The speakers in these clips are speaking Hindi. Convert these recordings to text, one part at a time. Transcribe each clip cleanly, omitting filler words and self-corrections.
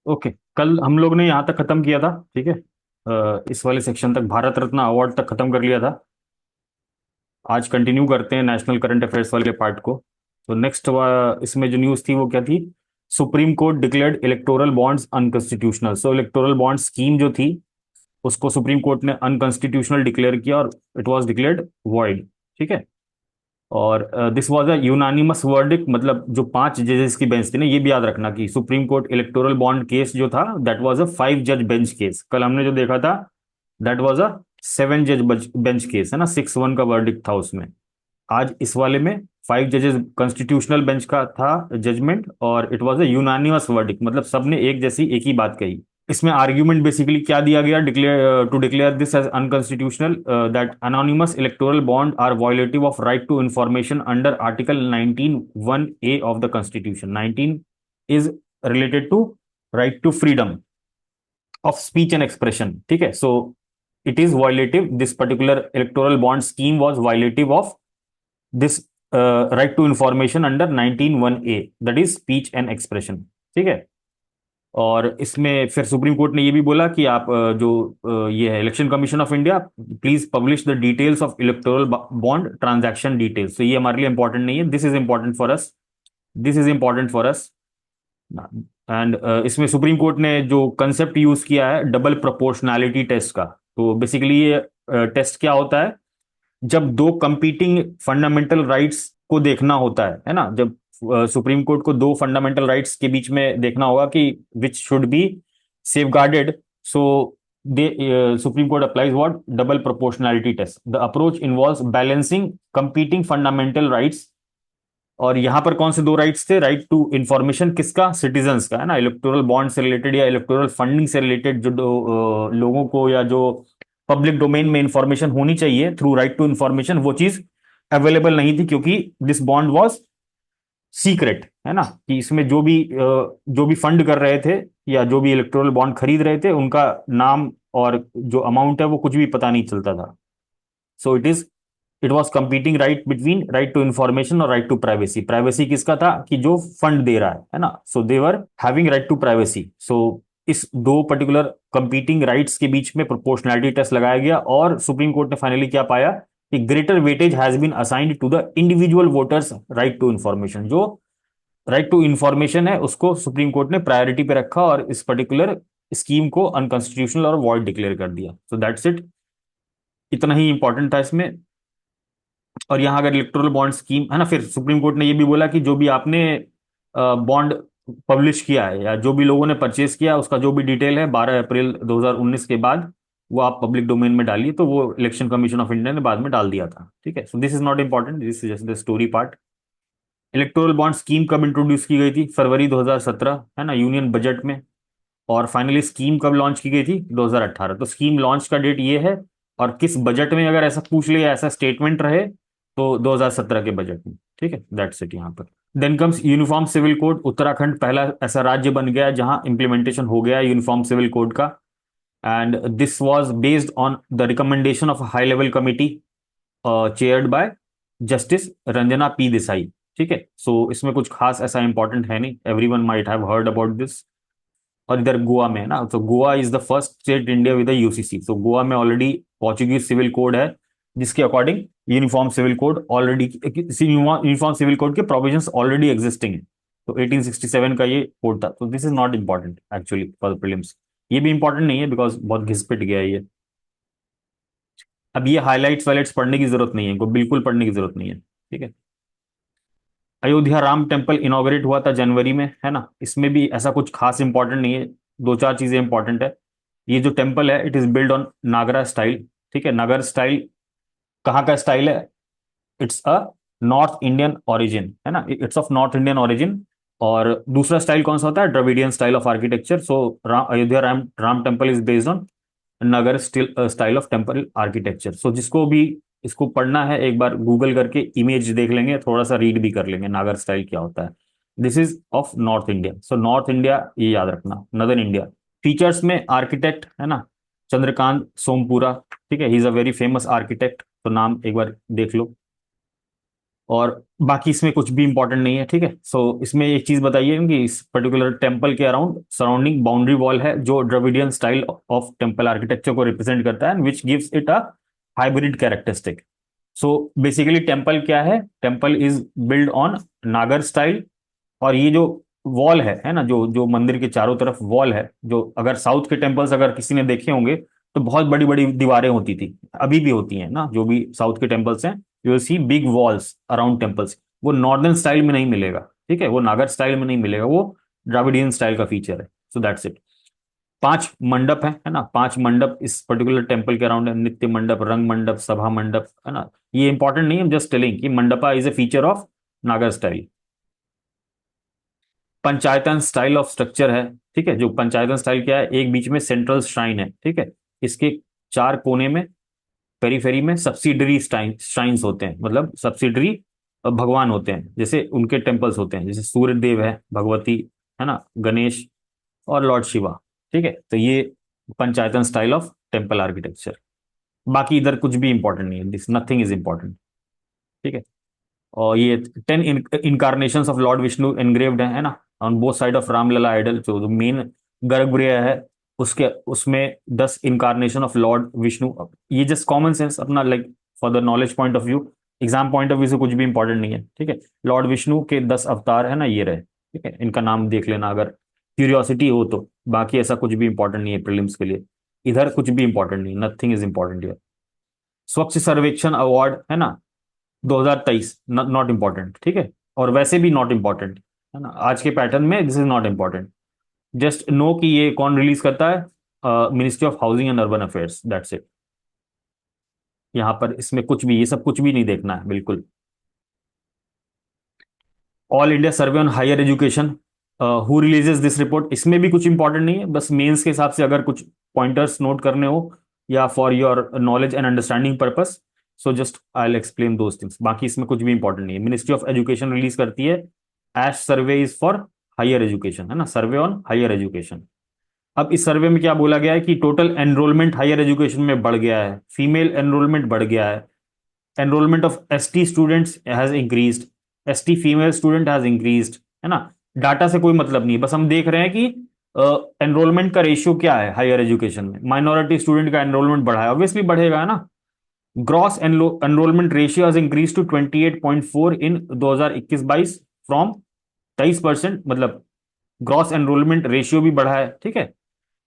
ओके, कल हम लोग ने यहाँ तक खत्म किया था। ठीक है, इस वाले सेक्शन तक भारत रत्न अवार्ड तक खत्म कर लिया था। आज कंटिन्यू करते हैं नेशनल करंट अफेयर्स वाले पार्ट को। तो नेक्स्ट इसमें जो न्यूज़ थी वो क्या थी? Supreme court declared electoral bonds unconstitutional. So electoral bond scheme जो थी उसको सुप्रीम कोर्ट ने अनकॉन्स्टिट्यूशनल डिक्लेयर किया और इट वाज डिक्लेयर्ड वॉइड। ठीक है। और this was a unanimous verdict, मतलब जो 5 जजेस की बेंच थी ना, ये भी याद रखना कि supreme court electoral bond case जो था दैट वाज अ 5 जज बेंच केस। कल हमने जो देखा था दैट वाज अ 7 जज बेंच केस, है ना, 6-1 का वर्डिक्ट था उसमें। आज इस वाले में 5 जजेस कॉन्स्टिट्यूशनल बेंच का था जजमेंट, और it was a unanimous verdict, मतलब सबने एक जैसी एक ही बात कही। इसमें आर्ग्यूमेंट बेसिकली क्या दिया गया, declare to declare this as unconstitutional, that anonymous electoral bond are violative of right to information under article 19(1)(a) of the constitution. 19 is related to right to freedom of speech and expression. ठीक है, so it is violative, this particular electoral bond scheme was violative of this right to information under 19(1)(a), that is speech and expression. ठीक है। और इसमें फिर सुप्रीम कोर्ट ने ये भी बोला कि आप ये है election commission of India, please publish the details of electoral bond transaction details. तो ये हमारे लिए इंपॉर्टेंट नहीं है, this is important for us, this is important for us. And इसमें सुप्रीम कोर्ट ने जो कंसेप्ट यूज किया है डबल प्रोपोर्शनैलिटी टेस्ट का। तो बेसिकली ये टेस्ट क्या होता है? जब दो कंपीटिंग फंडामेंटल राइट्स को देखना होता है ना, जब सुप्रीम कोर्ट को दो फंडामेंटल राइट्स के बीच में देखना होगा कि which should be safeguarded, so they supreme court applies what? Double proportionality test. The approach involves balancing competing fundamental rights. और यहां पर कौन से दो राइट्स थे? राइट टू इंफॉर्मेशन किसका? सिटीजन्स का, है ना, इलेक्टोरल बॉन्ड से रिलेटेड या इलेक्टोरल फंडिंग से रिलेटेड जो लोगों को या जो पब्लिक डोमेन में इंफॉर्मेशन होनी चाहिए थ्रू राइट टू इंफॉर्मेशन, वो चीज अवेलेबल नहीं थी क्योंकि दिस बॉन्ड वाज सीक्रेट, है ना, कि इसमें जो भी फंड कर रहे थे या जो भी इलेक्टोरल बॉन्ड खरीद रहे थे उनका नाम और जो अमाउंट है वो कुछ भी पता नहीं चलता था। So it was competing right between right to information और राइट टू प्राइवेसी। प्राइवेसी किसका था? कि जो फंड दे रहा है ना, so they are having right to privacy. So इस दो पर्टिकुलर कंपीटिंग राइट्स के बीच में प्रोपोर्शनैलिटी टेस्ट लगाया गया और सुप्रीम कोर्ट ने फाइनली क्या पाया कि greater weightage has been assigned to the individual voter's right to information. जो राइट टू इंफॉर्मेशन है उसको सुप्रीम कोर्ट ने प्रायोरिटी पे रखा और इस पर्टिकुलर स्कीम को अनकॉन्स्टिट्यूशनल और वॉइड डिक्लेयर कर दिया। सो दैट्स इट, इतना ही इंपॉर्टेंट था इसमें। और यहाँ अगर इलेक्टोरल बॉन्ड स्कीम है ना, फिर सुप्रीम कोर्ट ने ये भी बोला कि जो भी आपने बॉन्ड पब्लिश किया है या जो भी लोगों ने परचेज किया उसका जो भी डिटेल है 12 अप्रैल 2019 के बाद वो आप पब्लिक डोमेन में डालिए। तो वो इलेक्शन कमीशन ऑफ इंडिया ने बाद में डाल दिया था। ठीक है, so this is not important, this is just the story part. Electoral bond scheme कब इंट्रोड्यूस की गई थी? फरवरी 2017, है ना, यूनियन बजट में। और फाइनली स्कीम कब लॉन्च की गई थी? 2018। तो स्कीम लॉन्च का डेट ये है। और किस बजट में, अगर ऐसा पूछ लिया, ऐसा स्टेटमेंट रहे, तो 2017 के बजट में। ठीक है, दैट्स इट यहाँ पर। Then comes uniform civil code. Uttarakhand पहला ऐसा राज्य बन गया जहां इंप्लीमेंटेशन हो गया यूनिफॉर्म सिविल कोड का। And this was based on the recommendation of high level committee chaired by justice Ranjana P Desai. ठीक है, सो इसमें कुछ खास ऐसा इंपॉर्टेंट है नहीं, everyone might have heard about this. और इधर गोवा में है ना, तो Goa is the first state India with UCC. तो गोवा में ऑलरेडी पोर्चुगीज सिविल कोड है जिसके according uniform civil code already, uniform civil code के प्रोविजंस ऑलरेडी एग्जिस्टिंग है। तो 1867 का ये कोड था। तो this is not important actually for prelims. ये भी इंपॉर्टेंट नहीं है बिकॉज बहुत घिसपिट गया है ये। अब ये हाईलाइट्स वाइलाइट्स पढ़ने की जरूरत नहीं है, इनको बिल्कुल पढ़ने की जरूरत नहीं है। ठीक है। अयोध्या राम टेम्पल इनॉग्रेट हुआ था जनवरी में, है ना, इसमें भी ऐसा कुछ खास इंपॉर्टेंट नहीं है, दो चार चीजें इंपॉर्टेंट है। ये जो टेम्पल है it is build on Nagara style. ठीक है, नगर स्टाइल कहाँ का स्टाइल है? It's a north Indian origin, है ना, it's of north Indian origin. और दूसरा स्टाइल कौन सा होता है? Dravidian style of architecture. So Ayodhya Ram temple is based on Nagar style of temple architecture. So जिसको भी इसको पढ़ना है एक बार गूगल करके इमेज देख लेंगे, थोड़ा सा रीड भी कर लेंगे नागर स्टाइल क्या होता है। This is of north India. So north India ये याद रखना, नदर्न इंडिया। फीचर्स में आर्किटेक्ट, है ना, चंद्रकांत सोमपुरा। ठीक है, he is a very famous architect, तो नाम एक बार देख लो। और बाकी इसमें कुछ भी इंपॉर्टेंट नहीं है, ठीक है। सो इसमें एक चीज बताइए कि इस पर्टिकुलर टेम्पल के अराउंड सराउंडिंग बाउंड्री वॉल है जो Dravidian style of temple architecture को रिप्रेजेंट करता है, which gives it a hybrid characteristic. So basically temple क्या है, टेम्पल इज बिल्ड ऑन नागर स्टाइल। और ये जो वॉल है ना, जो जो मंदिर के चारों तरफ वॉल है, जो अगर साउथ के टेम्पल्स अगर किसी ने देखे होंगे तो बहुत बड़ी बड़ी दीवारें होती थी, अभी भी होती हैं ना, जो भी साउथ के टेम्पल्स हैं, you will see big walls around temples. वो नॉर्दर्न स्टाइल में नहीं मिलेगा, ठीक है, वो नागर स्टाइल में नहीं मिलेगा, वो द्राविडियन स्टाइल का फीचर है। सो दैट्स इट। 5 मंडप है ना, 5 मंडप इस पर्टिकुलर टेम्पल के अराउंड है, नित्य मंडप, रंग मंडप, सभा मंडप, है ना। ये इंपॉर्टेंट नहीं है, जस्ट टेलिंग कि mandapa is a feature of नागर style. Panchayatana style of structure है, ठीक है। जो पंचायतन स्टाइल क्या है, एक बीच में सेंट्रल श्राइन है, ठीक है। इसके 4 कोने में, पेरीफेरी में सब्सिडरी श्राइन्स होते हैं, मतलब सब्सिडरी भगवान होते हैं, जैसे उनके टेम्पल्स होते हैं, जैसे सूर्य देव है, भगवती, है ना, गणेश और लॉर्ड शिवा, ठीक है। तो ये पंचायतन स्टाइल ऑफ टेम्पल आर्किटेक्चर। बाकी इधर कुछ भी इंपॉर्टेंट नहीं है, दिस नथिंग इज इंपॉर्टेंट, ठीक है। और ये 10 incarnation of lord Vishnu engraved है ना, on both side of Ramlalla idol, जो मेन गर्भगृह है उसके, उसमें 10 इनकारनेशन ऑफ लॉर्ड विष्णु। ये जस्ट कॉमन सेंस अपना, like for the knowledge point of view, exam point of view से कुछ भी इंपॉर्टेंट नहीं है, ठीक है। लॉर्ड विष्णु के 10 अवतार है ना, ये रहे, ठीक है, इनका नाम देख लेना अगर क्यूरियोसिटी हो तो। बाकी ऐसा कुछ भी इंपॉर्टेंट नहीं है प्रीलिम्स के लिए, इधर कुछ भी इंपॉर्टेंट नहीं, नथिंग इज इंपॉर्टेंट हियर। स्वच्छ सर्वेक्षण अवार्ड है ना, 2023, नॉट इंपॉर्टेंट, ठीक है। और वैसे भी नॉट इंपॉर्टेंट, है ना, आज के पैटर्न में this is not important. Just know कि ये कौन रिलीज करता है, ministry of housing and urban affairs, that's it. यहाँ पर इसमें कुछ भी, ये सब कुछ भी नहीं देखना है बिल्कुल। All India survey on higher education, who releases this report, इसमें भी कुछ इंपॉर्टेंट नहीं है, बस मेंस के हिसाब से अगर कुछ पॉइंटर्स नोट करने हो या for your knowledge and understanding purpose, so just I will explain those things. बाकी इसमें कुछ भी इंपॉर्टेंट नहीं है। मिनिस्ट्री ऑफ एजुकेशन रिलीज करती है, AISHE survey is for higher education, है ना, सर्वे ऑन हायर एजुकेशन। अब इस सर्वे में क्या बोला गया है कि टोटल एनरोलमेंट हायर एजुकेशन में बढ़ गया है, फीमेल एनरोलमेंट बढ़ गया है, enrolment of ST students has increased, ST female student has increased, है ना। डाटा से कोई मतलब नहीं है, बस हम देख रहे हैं कि एनरोलमेंट का रेशियो क्या है हायर एजुकेशन में, माइनॉरिटी स्टूडेंट का एनरोलमेंट बढ़ा है, ऑब्वियसली बढ़ेगा, है ना। Gross enrolment ratio has increase to 28.4 in 2021-22 from 23%, मतलब ग्रॉस एनरोलमेंट रेशियो भी बढ़ा है, ठीक है।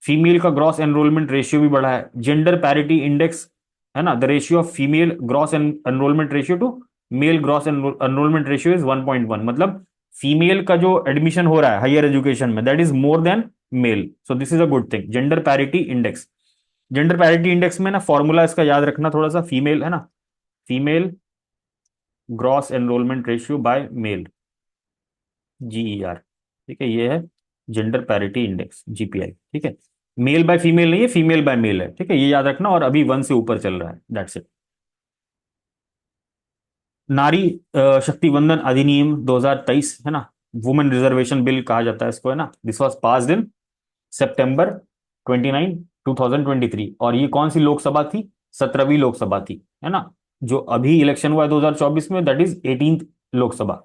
फीमेल का ग्रॉस एनरोलमेंट रेशियो भी बढ़ा है। जेंडर पैरिटी इंडेक्स, है ना, the ratio of female gross enrolment ratio to male gross enrolment ratio is 1.1, मतलब फीमेल का जो एडमिशन हो रहा है हायर एजुकेशन में, that is more than male. So this is a good thing, gender parity index. Gender parity index में ना फॉर्मूला इसका याद रखना थोड़ा सा, फीमेल, है ना, female gross enrolment ratio by male, GER, ठीक है, ये है जेंडर पैरिटी इंडेक्स, GPI, ठीक है। मेल बाय फीमेल नहीं है, फीमेल बाय मेल है, ठीक है, ये याद रखना। और अभी 1 से ऊपर चल रहा है, दैट्स इट। नारी शक्ति वंदन अधिनियम 2023, है ना, वुमेन रिजर्वेशन बिल कहा जाता है इसको, है ना, दिस वाज पास्ड इन सितंबर 29, 2023। और ये कौन सी लोकसभा थी, 17वीं लोकसभा थी, है ना। जो अभी इलेक्शन हुआ है 2024 में, that is 18th Lok Sabha.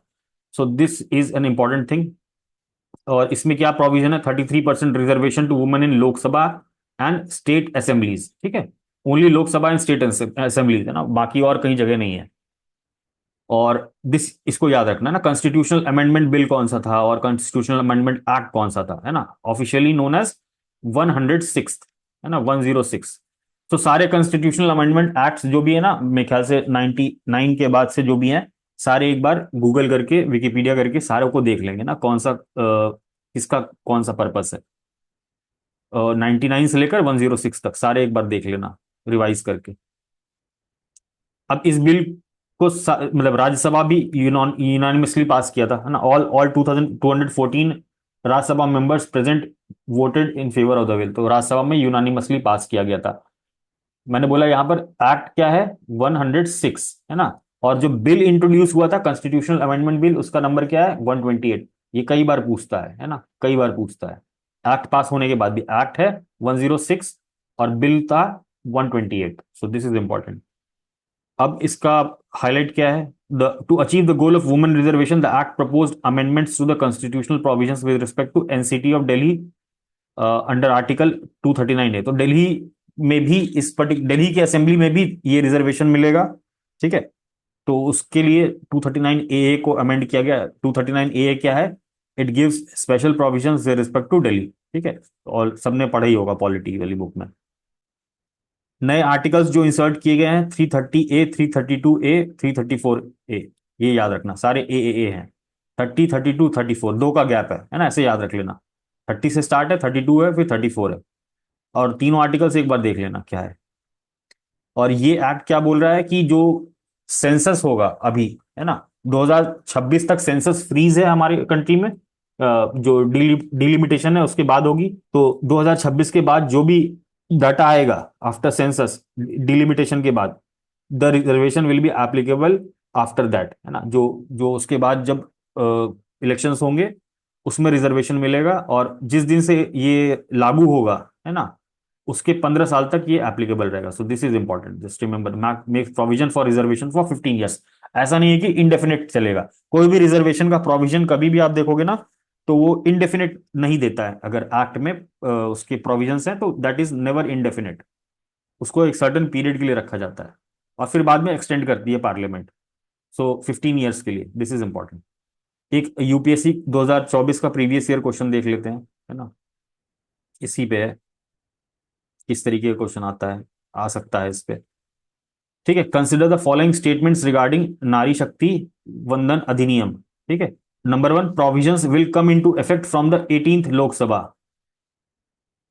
So this is an important thing. और इसमें क्या प्रोविजन है, 33% reservation to women in Lok Sabha and state assemblies, ठीक है। Only Lok Sabha and state assemblies, है ना, बाकी और कहीं जगह नहीं है। और दिस, इसको याद रखना ना, कॉन्स्टिट्यूशनल अमेंडमेंट बिल कौन सा था और कॉन्स्टिट्यूशनल अमेंडमेंट एक्ट कौन सा था, है ना, ऑफिशियली नोन एज 106, है ना, 106। तो सारे कॉन्स्टिट्यूशनल अमेंडमेंट एक्ट्स जो भी है ना, मेरे ख्याल से 99 के बाद से जो भी हैं, सारे एक बार गूगल करके, विकिपीडिया करके सारों को देख लेंगे ना, कौन सा किसका कौन सा पर्पस है। 99 से लेकर 106 तक सारे एक बार देख लेना, रिवाइज करके। अब इस बिल को मतलब राज्यसभा भी यूनानिमसली पास किया था, है ना, all all 2214 Rajya Sabha members present voted in favour of the bill, तो राज्यसभा में यूनानिमसली पास किया गया था। मैंने बोला यहां पर एक्ट क्या है, 106, है ना। और जो बिल इंट्रोड्यूस हुआ था, कॉन्स्टिट्यूशनल अमेंडमेंट बिल, उसका नंबर क्या है, 128। ये कई बार पूछता है ना, कई बार पूछता है। एक्ट पास होने के बाद भी एक्ट है 106 और बिल था 128, सो दिस इज इंपॉर्टेंट। अब इसका हाईलाइट क्या है? The to achieve the goal of women reservation the act proposed amendments to the constitutional provisions with respect to NCT of Delhi under article 239 है। तो दिल्ली में भी इस पर्टिकुलर दिल्ली की असेंबली में भी ये रिजर्वेशन मिलेगा, ठीक है। तो उसके लिए 239 ए को अमेंड किया गया। 239 ए क्या है? It gives special provisions with respect to Delhi, ठीक है। और सबने पढ़ा ही होगा पॉलिटी वाली बुक में। नए आर्टिकल्स जो इंसर्ट किए गए हैं 330 ए, 332 ए, 334 ए, ये याद रखना, सारे ए हैं। 30, 32, 34, दो का गैप है ना, ऐसे याद रख लेना। 30 से स्टार्ट है, 32 है, फिर 34 है। और तीनों आर्टिकल्स एक बार देख लेना क्या है। और ये एक्ट क्या बोल रहा है कि जो सेंसस होगा अभी, है ना, 2026 तक सेंसस फ्रीज है हमारी कंट्री में। जो डिलिमिटेशन है उसके बाद होगी। तो 2026 के बाद जो भी डाटा आएगा आफ्टर सेंसस डिलिमिटेशन के बाद, the reservation will be applicable after that, है ना। जो जो उसके बाद जब इलेक्शंस होंगे उसमें रिजर्वेशन मिलेगा, और जिस दिन से ये लागू होगा, है ना, उसके 15 साल तक ये एप्लीकेबल रहेगा। सो this is important, just remember, make provision for reservation for 15 years. ऐसा नहीं है कि इनडेफिनेट चलेगा। कोई भी रिजर्वेशन का प्रोविजन कभी भी आप देखोगे ना, तो वो इनडेफिनेट नहीं देता है। अगर एक्ट में उसके प्रोविजंस हैं तो दैट इज नेवर इनडेफिनेट। उसको एक सर्टेन पीरियड के लिए रखा जाता है और फिर बाद में एक्सटेंड करती है पार्लियामेंट। सो 15 ईयर्स के लिए, दिस इज इंपॉर्टेंट। एक यूपीएससी 2024 का प्रीवियस ईयर क्वेश्चन देख लेते हैं, है ना, इसी पे है, किस तरीके का क्वेश्चन आता है, आ सकता है इस पे। ठीक है, consider the following statements regarding नारी शक्ति वंदन अधिनियम। ठीक है, number one, provisions will come into effect from the 18th Lok Sabha.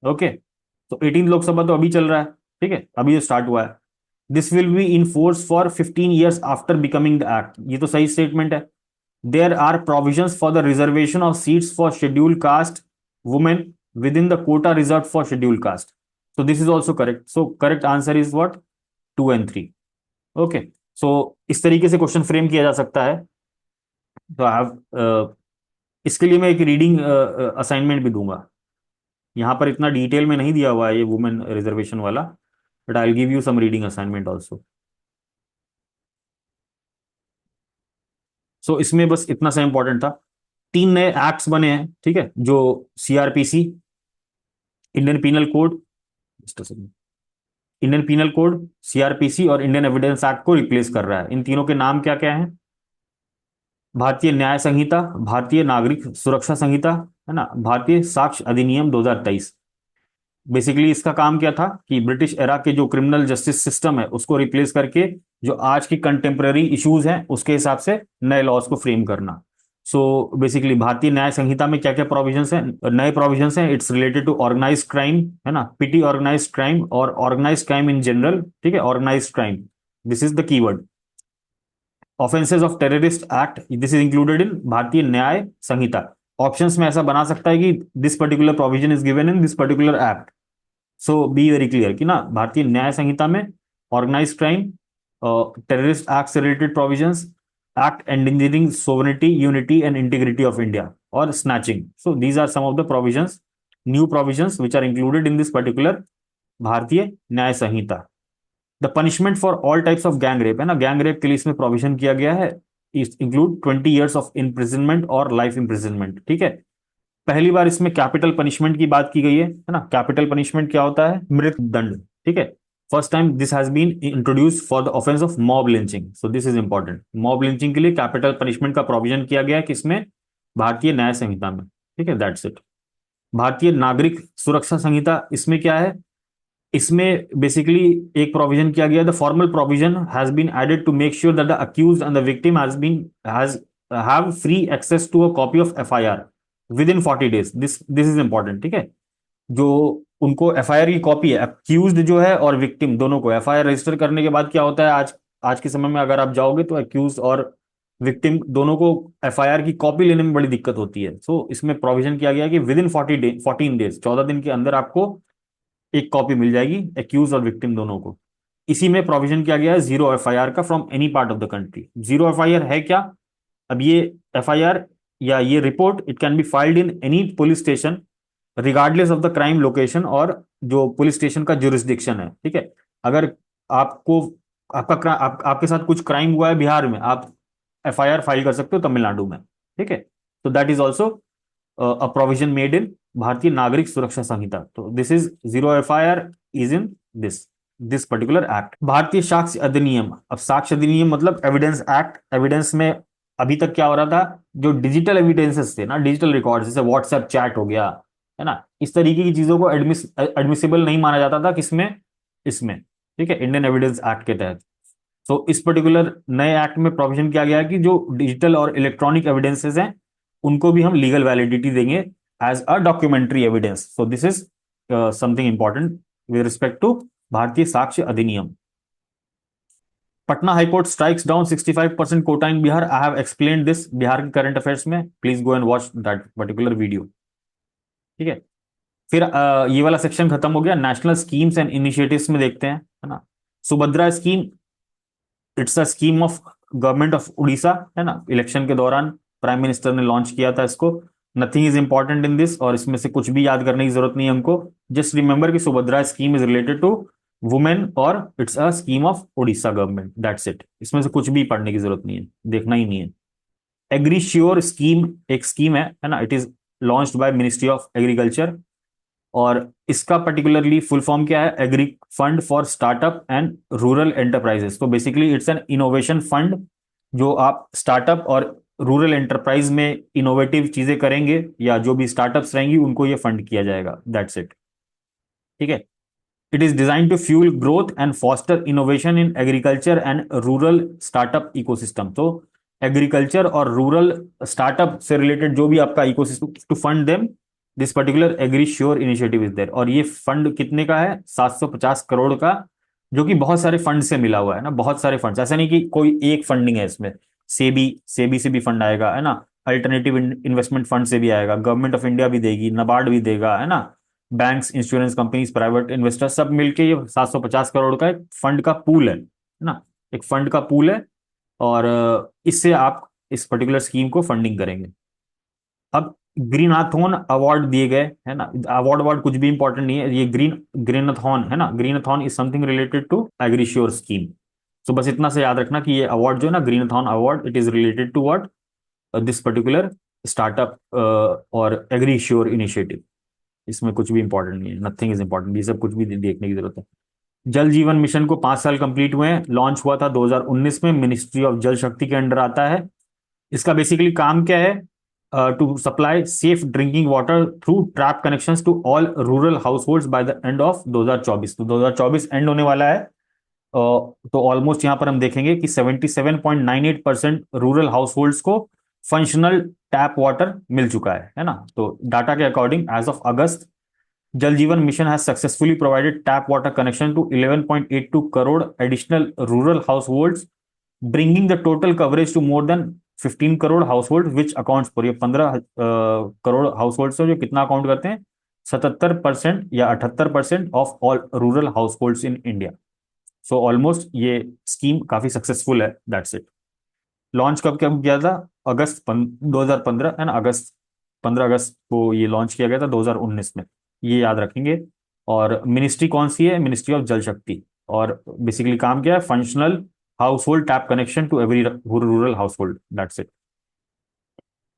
Okay, तो 18th लोकसभा तो अभी चल रहा है, ठीक है, अभी जो स्टार्ट हुआ है। This will be in force for 15 years after becoming the act. ये तो सही स्टेटमेंट है। There are provisions for the reservation of seats for scheduled caste women within the quota reserve for scheduled caste. so this is also correct, so correct answer is what, 2 and 3। Okay, सो इस तरीके से क्वेश्चन फ्रेम किया जा सकता है। तो आप इसके लिए मैं एक रीडिंग असाइनमेंट भी दूंगा। यहाँ पर इतना डिटेल में नहीं दिया हुआ है ये वुमेन रिजर्वेशन वाला, but I will give you some reading assignment also. So इसमें बस इतना सा इंपॉर्टेंट था। 3 नए एक्ट्स बने हैं, ठीक है, जो CrPC, Indian penal code, Indian penal code, CrPC और इंडियन एविडेंस एक्ट को रिप्लेस कर रहा है। इन तीनों के नाम क्या क्या हैं? भारतीय न्याय संहिता, भारतीय नागरिक सुरक्षा संहिता, है ना, भारतीय साक्ष्य अधिनियम 2023। बेसिकली इसका काम क्या था कि ब्रिटिश एरा के जो क्रिमिनल जस्टिस सिस्टम है उसको रिप्लेस करके जो आज की कंटेम्प्रेरी इश्यूज हैं उसके हिसाब से नए लॉज को फ्रेम करना। सो बेसिकली भारतीय न्याय संहिता में क्या क्या प्रोविजंस हैं, नए प्रोविजंस हैं? It's related to organise crime, है ना, पिटी ऑर्गेनाइज क्राइम और ऑर्गेनाइज क्राइम इन जनरल, ठीक है, organise crime, this is the keyword. Offences of terrorist act, this is included in Bharatiya Nyaya Samhita. Options में ऐसा बना सकता है कि this particular provision is given in this particular act. So be very clear कि ना, भारतीय न्याय संहिता में ऑर्गेनाइज क्राइम, टेररिस्ट एक्ट से related provisions, act endangering sovereignty, unity and integrity of India, और snatching. So these are some of the provisions, new provisions which are included in this particular Bharatiya Nyaya Sanhita. The punishment for all types of gang rape, है ना, गैंग रेप के लिए इसमें प्रोविजन किया गया है, इंक्लूड 20 ईयर्स ऑफ इम्प्रिजनमेंट और लाइफ इम्प्रिजनमेंट। ठीक है, पहली बार इसमें कैपिटल पनिशमेंट की बात की गई है ना। कैपिटल पनिशमेंट क्या होता है? मृत्यु दंड, ठीक है। First time this has been introduce for the offence of mob lynching, so this is important. Mob lynching के लिए कैपिटल पनिशमेंट का प्रोविजन किया गया है किसमें? भारतीय न्याय संहिता में, ठीक है, दैट्स इट। भारतीय नागरिक सुरक्षा संहिता, इसमें क्या है? इसमें बेसिकली एक प्रोविजन किया गया, the formal provision has been added to make sure that the accused and the victim has have free access to a copy of FIR within 40 days। This is important, ठीक है। जो उनको एफआईआर की कॉपी है, अक्यूज्ड जो है और विक्टिम दोनों को, एफआईआर रजिस्टर करने के बाद क्या होता है, आज आज के समय में अगर आप जाओगे तो अक्यूज और विक्टिम दोनों को एफआईआर की कॉपी लेने में बड़ी दिक्कत होती है। सो इसमें प्रोविजन किया गया कि विद इन 14 days, 14 दिन के अंदर आपको एक कॉपी मिल जाएगी, एक्यूज और विक्टिम दोनों को। इसी में प्रोविजन किया गया है जीरो एफआईआर का from any part of the country. Zero FIR है क्या? अब ये एफआईआर या ये report, it can be filed in any police station regardless of the crime location और जो पुलिस स्टेशन का जुरिस्डिक्शन है, ठीक है। अगर आपको आपके साथ कुछ क्राइम हुआ है बिहार में, आप एफआईआर फाइल कर सकते हो तमिलनाडु में, ठीक है। तो that is also a provision made in भारतीय नागरिक सुरक्षा संहिता। तो this is zero FIR is in this this particular act. भारतीय साक्ष्य अधिनियम, अब साक्ष्य अधिनियम मतलब एविडेंस एक्ट। एविडेंस में अभी तक क्या हो रहा था, जो डिजिटल एविडेंसेस थे ना, डिजिटल रिकॉर्ड, जैसे व्हाट्सएप चैट हो गया, है ना, इस तरीके की चीजों को एडमिसिबल नहीं माना जाता था, किसमें, इसमें, ठीक है, इंडियन एविडेंस एक्ट के तहत। तो इस पर्टिकुलर नए एक्ट में प्रोविजन किया गया है कि जो डिजिटल और इलेक्ट्रॉनिक एविडेंसेस हैं उनको भी हम लीगल वैलिडिटी देंगे as a documentary evidence. So this is something important with respect to Bharatiya Sakshya Adhiniyam. Patna high court strikes down 65% quota in Bihar. I have explain this Bihar के करंट अफेयर्स में, please go and watch that particular video, ठीक है। फिर ये वाला सेक्शन खत्म हो गया। नेशनल स्कीम्स एंड इनिशिएटिव्स में देखते हैं, है ना। Subhadra scheme, it's a scheme of government of Orissa, है ना। इलेक्शन के दौरान प्राइम मिनिस्टर ने लॉन्च किया था इसको। Nothing is important in this, और इसमें से कुछ भी याद करने की जरूरत नहीं है हमको। जस्ट रिमेंबर कि Subhadra scheme is related to women और it's a scheme of Orissa government, that's it. इसमें से कुछ भी पढ़ने की जरूरत नहीं है, देखना ही नहीं है। एग्रीश्योर स्कीम एक स्कीम है ना, it is launched by ministry of agriculture. और इसका पर्टिकुलरली फुल फॉर्म क्या है, agri fund for startup and rural enterprises. तो basically it's an innovation fund, जो आप स्टार्टअप और रूरल एंटरप्राइज में इनोवेटिव चीजें करेंगे या जो भी स्टार्टअप्स रहेंगी उनको ये फंड किया जाएगा, दैट्स इट, ठीक है। It is design to fuel growth and foster innovation in agriculture and rural startup ecosystem. तो एग्रीकल्चर और रूरल स्टार्टअप से रिलेटेड जो भी आपका ecosystem, to fund them this particular agri sure initiative is there. और ये फंड कितने का है, 750 करोड़ का, जो कि बहुत सारे फंड से मिला हुआ है ना, बहुत सारे फंड, ऐसा नहीं कि कोई एक फंडिंग है इसमें। सेबी सेबी से भी फंड आएगा, है ना। अल्टरनेटिव इन्वेस्टमेंट फंड से भी आएगा, गवर्नमेंट ऑफ इंडिया भी देगी, नबार्ड भी देगा, है ना। Banks, insurance companies, private investor, सब मिलके ये 750 करोड़ का एक फंड का पूल है ना, एक फंड का पूल है। और इससे आप इस पर्टिकुलर स्कीम को फंडिंग करेंगे। अब ग्रीनाथॉन अवार्ड दिए गए, है ना। अवार्ड अवार्ड कुछ भी इंपॉर्टेंट नहीं है, ये ग्रीनाथॉन है ना, Greenathon is something related to AgriSure scheme. तो बस इतना से याद रखना कि ये अवार्ड जो है ना, Greenathon award, it is related to what, this particular startup और एग्रीश्योर इनिशिएटिव। इसमें कुछ भी इंपॉर्टेंट नहीं है, नथिंग इज इंपॉर्टेंट, ये सब कुछ भी देखने की जरूरत है। जल जीवन मिशन को 5 साल कंप्लीट हुए हैं, लॉन्च हुआ था 2019 में, मिनिस्ट्री ऑफ जल शक्ति के अंडर आता है। इसका बेसिकली काम क्या है, to supply safe drinking water through tap connections to all rural households by the end of 2024। तो 2024 एंड होने वाला है। तो ऑलमोस्ट यहां पर हम देखेंगे कि 77.98% रूरल हाउस होल्ड्स को फंक्शनल टैप वाटर मिल चुका है ना। तो डाटा के अकॉर्डिंग एज ऑफ अगस्त, जल जीवन mission has successfully provided tap water connection to 11.82 crore additional rural households, bringing the total coverage to more than 15 crore household, which accounts for, ये 15 करोड़ हाउसहोल्ड जो कितना अकाउंट करते हैं, 77% या 78% of all rural households in India. So almost ये स्कीम काफी सक्सेसफुल है, दैट्स इट। लॉन्च कब कब किया था, 2015, है ना, अगस्त, 15 अगस्त को ये लॉन्च किया गया था 2019 में, ये याद रखेंगे। और मिनिस्ट्री कौन सी है, मिनिस्ट्री ऑफ जल शक्ति। और बेसिकली काम क्या है, functional household tap connection to every rural household, that's it.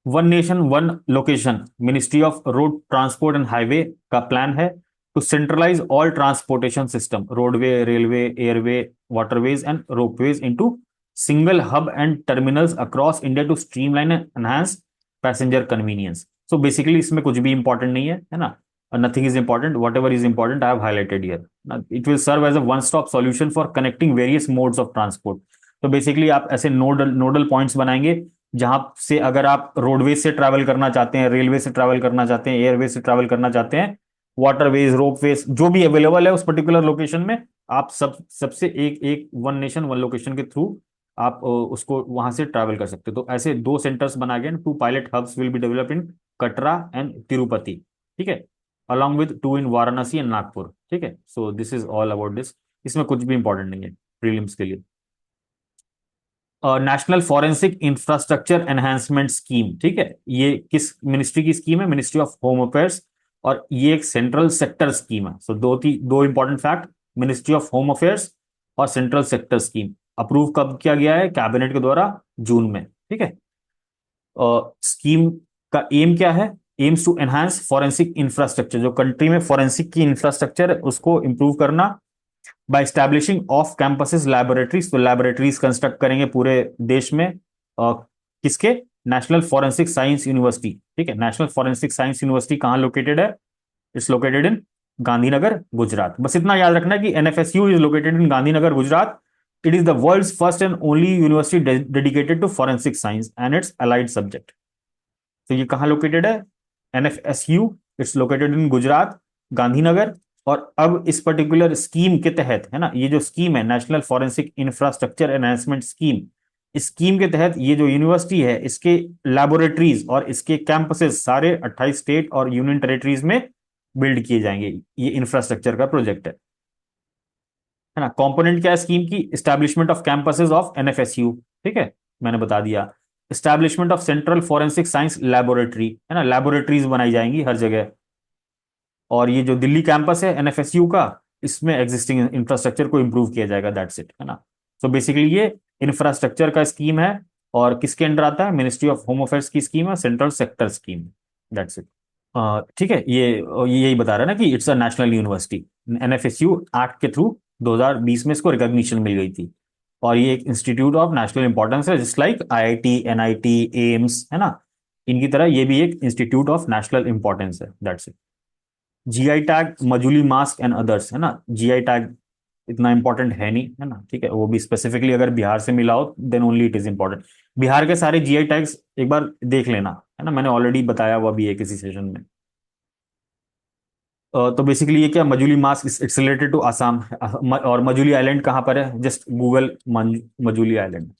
One nation one location, ministry of road transport and highway का प्लान है to centralise all transportation system, roadway, railway, airway, waterways and ropeways into single hub and terminals across India to streamline and enhance passenger convenience. So basically इसमें कुछ भी इंपॉर्टेंट नहीं है ना। Nothing is important, whatever is important I have highlighted here. It will serve as a one stop solution for connecting various modes of transport. तो बेसिकली आप ऐसे नोडल नोडल पॉइंट्स बनाएंगे जहां से अगर आप रोडवेज से ट्रैवल करना चाहते हैं, रेलवे से ट्रैवल करना चाहते हैं, एयरवे से ट्रैवल करना चाहते हैं, वाटरवेज, रोपवेज जो भी अवेलेबल है उस पर्टिकुलर लोकेशन में, आप सबसे एक एक वन नेशन वन लोकेशन के थ्रू आप उसको वहां से ट्रैवल कर सकते हो। तो ऐसे 2 सेंटर्स बना गए, 2 pilot hubs will be develop in Katra and Tirupati, ठीक है, along with 2 in Varanasi and Nagpur, ठीक है। So this is all about this. इसमें कुछ भी इंपॉर्टेंट नहीं है प्रीलिम्स के लिए। National forensic infrastructure enhancement scheme, ठीक है, ये किस मिनिस्ट्री की स्कीम है, मिनिस्ट्री ऑफ होम अफेयर्स। और ये एक सेंट्रल सेक्टर स्कीम है। सो दो important fact, ministry of home affairs और सेंट्रल सेक्टर स्कीम अप्रूव कब किया गया है? कैबिनेट के द्वारा जून में। ठीक है। स्कीम का एम क्या है? Aims to enhance forensic infrastructure, जो कंट्री में फॉरेंसिक की इंफ्रास्ट्रक्चर है उसको इंप्रूव करना by establishing of campuses laboratories. तो लैबोरेटरीज कंस्ट्रक्ट करेंगे पूरे देश में। किसके? National forensic science university. ठीक है। नेशनल फॉरेंसिक साइंस यूनिवर्सिटी कहाँ लोकेटेड है? It's located in Gandhinagar, Gujarat. बस इतना याद रखना है कि NFSU is located in Gandhinagar, Gujarat. It is the world's first and only university dedicated to forensic science and its allied subject. तो ये कहाँ लोकेटेड है? NFSU, it's located in Gujarat, Gandhinagar. और अब इस पर्टिकुलर स्कीम के तहत, है ना, ये जो स्कीम है national forensic infrastructure enhancement scheme, इस स्कीम के तहत ये जो यूनिवर्सिटी है इसके लैबोरेटरीज और इसके कैंपसेस सारे 28 स्टेट और यूनियन टेरिटरीज में बिल्ड किए जाएंगे। ये इंफ्रास्ट्रक्चर का प्रोजेक्ट है ना। कंपोनेंट क्या है स्कीम की? Establishment of campuses of NFSU. ठीक है, मैंने बता दिया। Establishment of central forensic science laboratory, है ना, लैबोरेटरीज बनाई जाएंगी हर जगह। और ये जो दिल्ली कैंपस है एनएफएसयू का, इसमें एग्जिस्टिंग इंफ्रास्ट्रक्चर को इंप्रूव किया जाएगा। दैट्स इट, है ना। सो बेसिकली ये इंफ्रास्ट्रक्चर का स्कीम है। और किसके अंडर आता है? मिनिस्ट्री ऑफ होम अफेयर्स की स्कीम है, central sector scheme. That's it. ठीक है। ये यही बता रहा है ना कि it's a national university. NFSU act के थ्रू 2020 में इसको रिकॉग्निशन मिल गई थी। और ये एक इंस्टीट्यूट ऑफ नेशनल इंपॉर्टेंस है, just like IIT, NIT, AIIMS, है ना। इनकी तरह ये भी एक इंस्टीट्यूट ऑफ नेशनल इंपॉर्टेंस है। That's it. GI tag Majuli mask and others, है ना। जीआई टैग इतना इंपॉर्टेंट है नहीं, है ना। ठीक है, वो भी स्पेसिफिकली अगर बिहार से मिला हो then only it is important. Bihar के सारे जीआई टैग्स एक बार देख लेना, है ना, मैंने ऑलरेडी बताया हुआ भी है किसी सेशन में। तो बेसिकली ये क्या, Majuli mask it's related to Assam. और मजूली आइलैंड कहाँ पर है? Just Google Majuli island.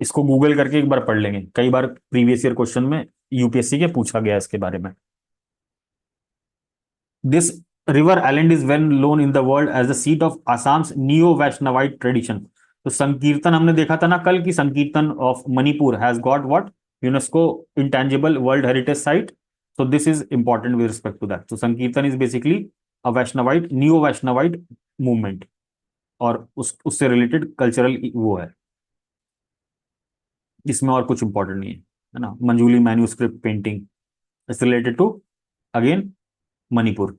इसको गूगल करके एक बार पढ़ लेंगे, कई बार प्रीवियस ईयर क्वेश्चन में यूपीएससी के पूछा गया है इसके बारे में। This river island is well known in the world as the seat of Assam's neo Vaishnavite tradition. तो संकीर्तन हमने देखा था ना कल की, sankirtan of Manipur has got what? UNESCO intangible world heritage site. So this is important with respect to that. So Sankirtan is basically a Vaishnavite, neo Vaishnavite movement और उससे रिलेटेड कल्चरल वो है। इसमें और कुछ इंपॉर्टेंट नहीं है ना। Manjuli manuscript painting is related to again Manipur.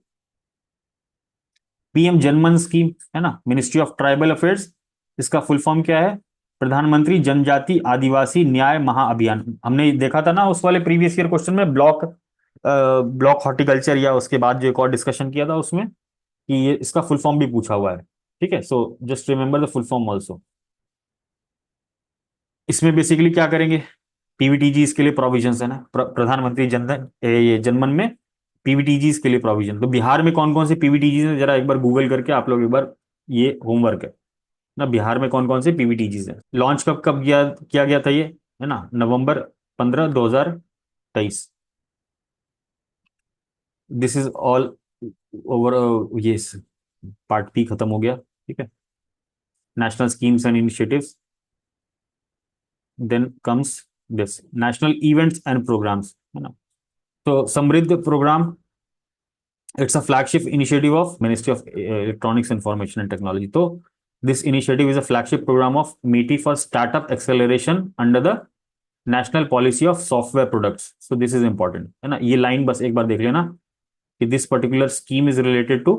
PM Janman scheme, है ना, मिनिस्ट्री ऑफ ट्राइबल अफेयर्स। इसका फुल फॉर्म क्या है? प्रधानमंत्री जनजाति आदिवासी न्याय महाअभियान। हमने देखा था ना उस वाले प्रीवियस ईयर क्वेश्चन में, ब्लॉक हॉर्टिकल्चर, या उसके बाद जो एक और डिस्कशन किया था उसमें, कि ये इसका फुल फॉर्म भी पूछा हुआ है। ठीक है, so just remember the full form also. इसमें बेसिकली क्या करेंगे? पीवीटीजी के लिए प्रोविजंस है ना, प्रधानमंत्री जनधन ये जनमन में पीवीटीजी के लिए प्रोविजन। तो बिहार में कौन कौन से पीवीटीजी है जरा एक बार गूगल करके आप लोग एक बार, ये होमवर्क है ना, बिहार में कौन कौन से पीवीटीजी है। लॉन्च कब कब किया गया था ये, है ना, November 15, 2023। This is all over. ये पार्ट पी खत्म हो गया। ठीक है। National schemes and initiatives, then comes this national events and programs, है ना। तो Samriddh program, it's a flagship initiative of ministry of electronics information and technology. तो this initiative is a flagship program of MeitY for startup acceleration under the national policy of software products. So this is important, है ना। ये लाइन बस एक बार देख लेना कि this particular scheme is related to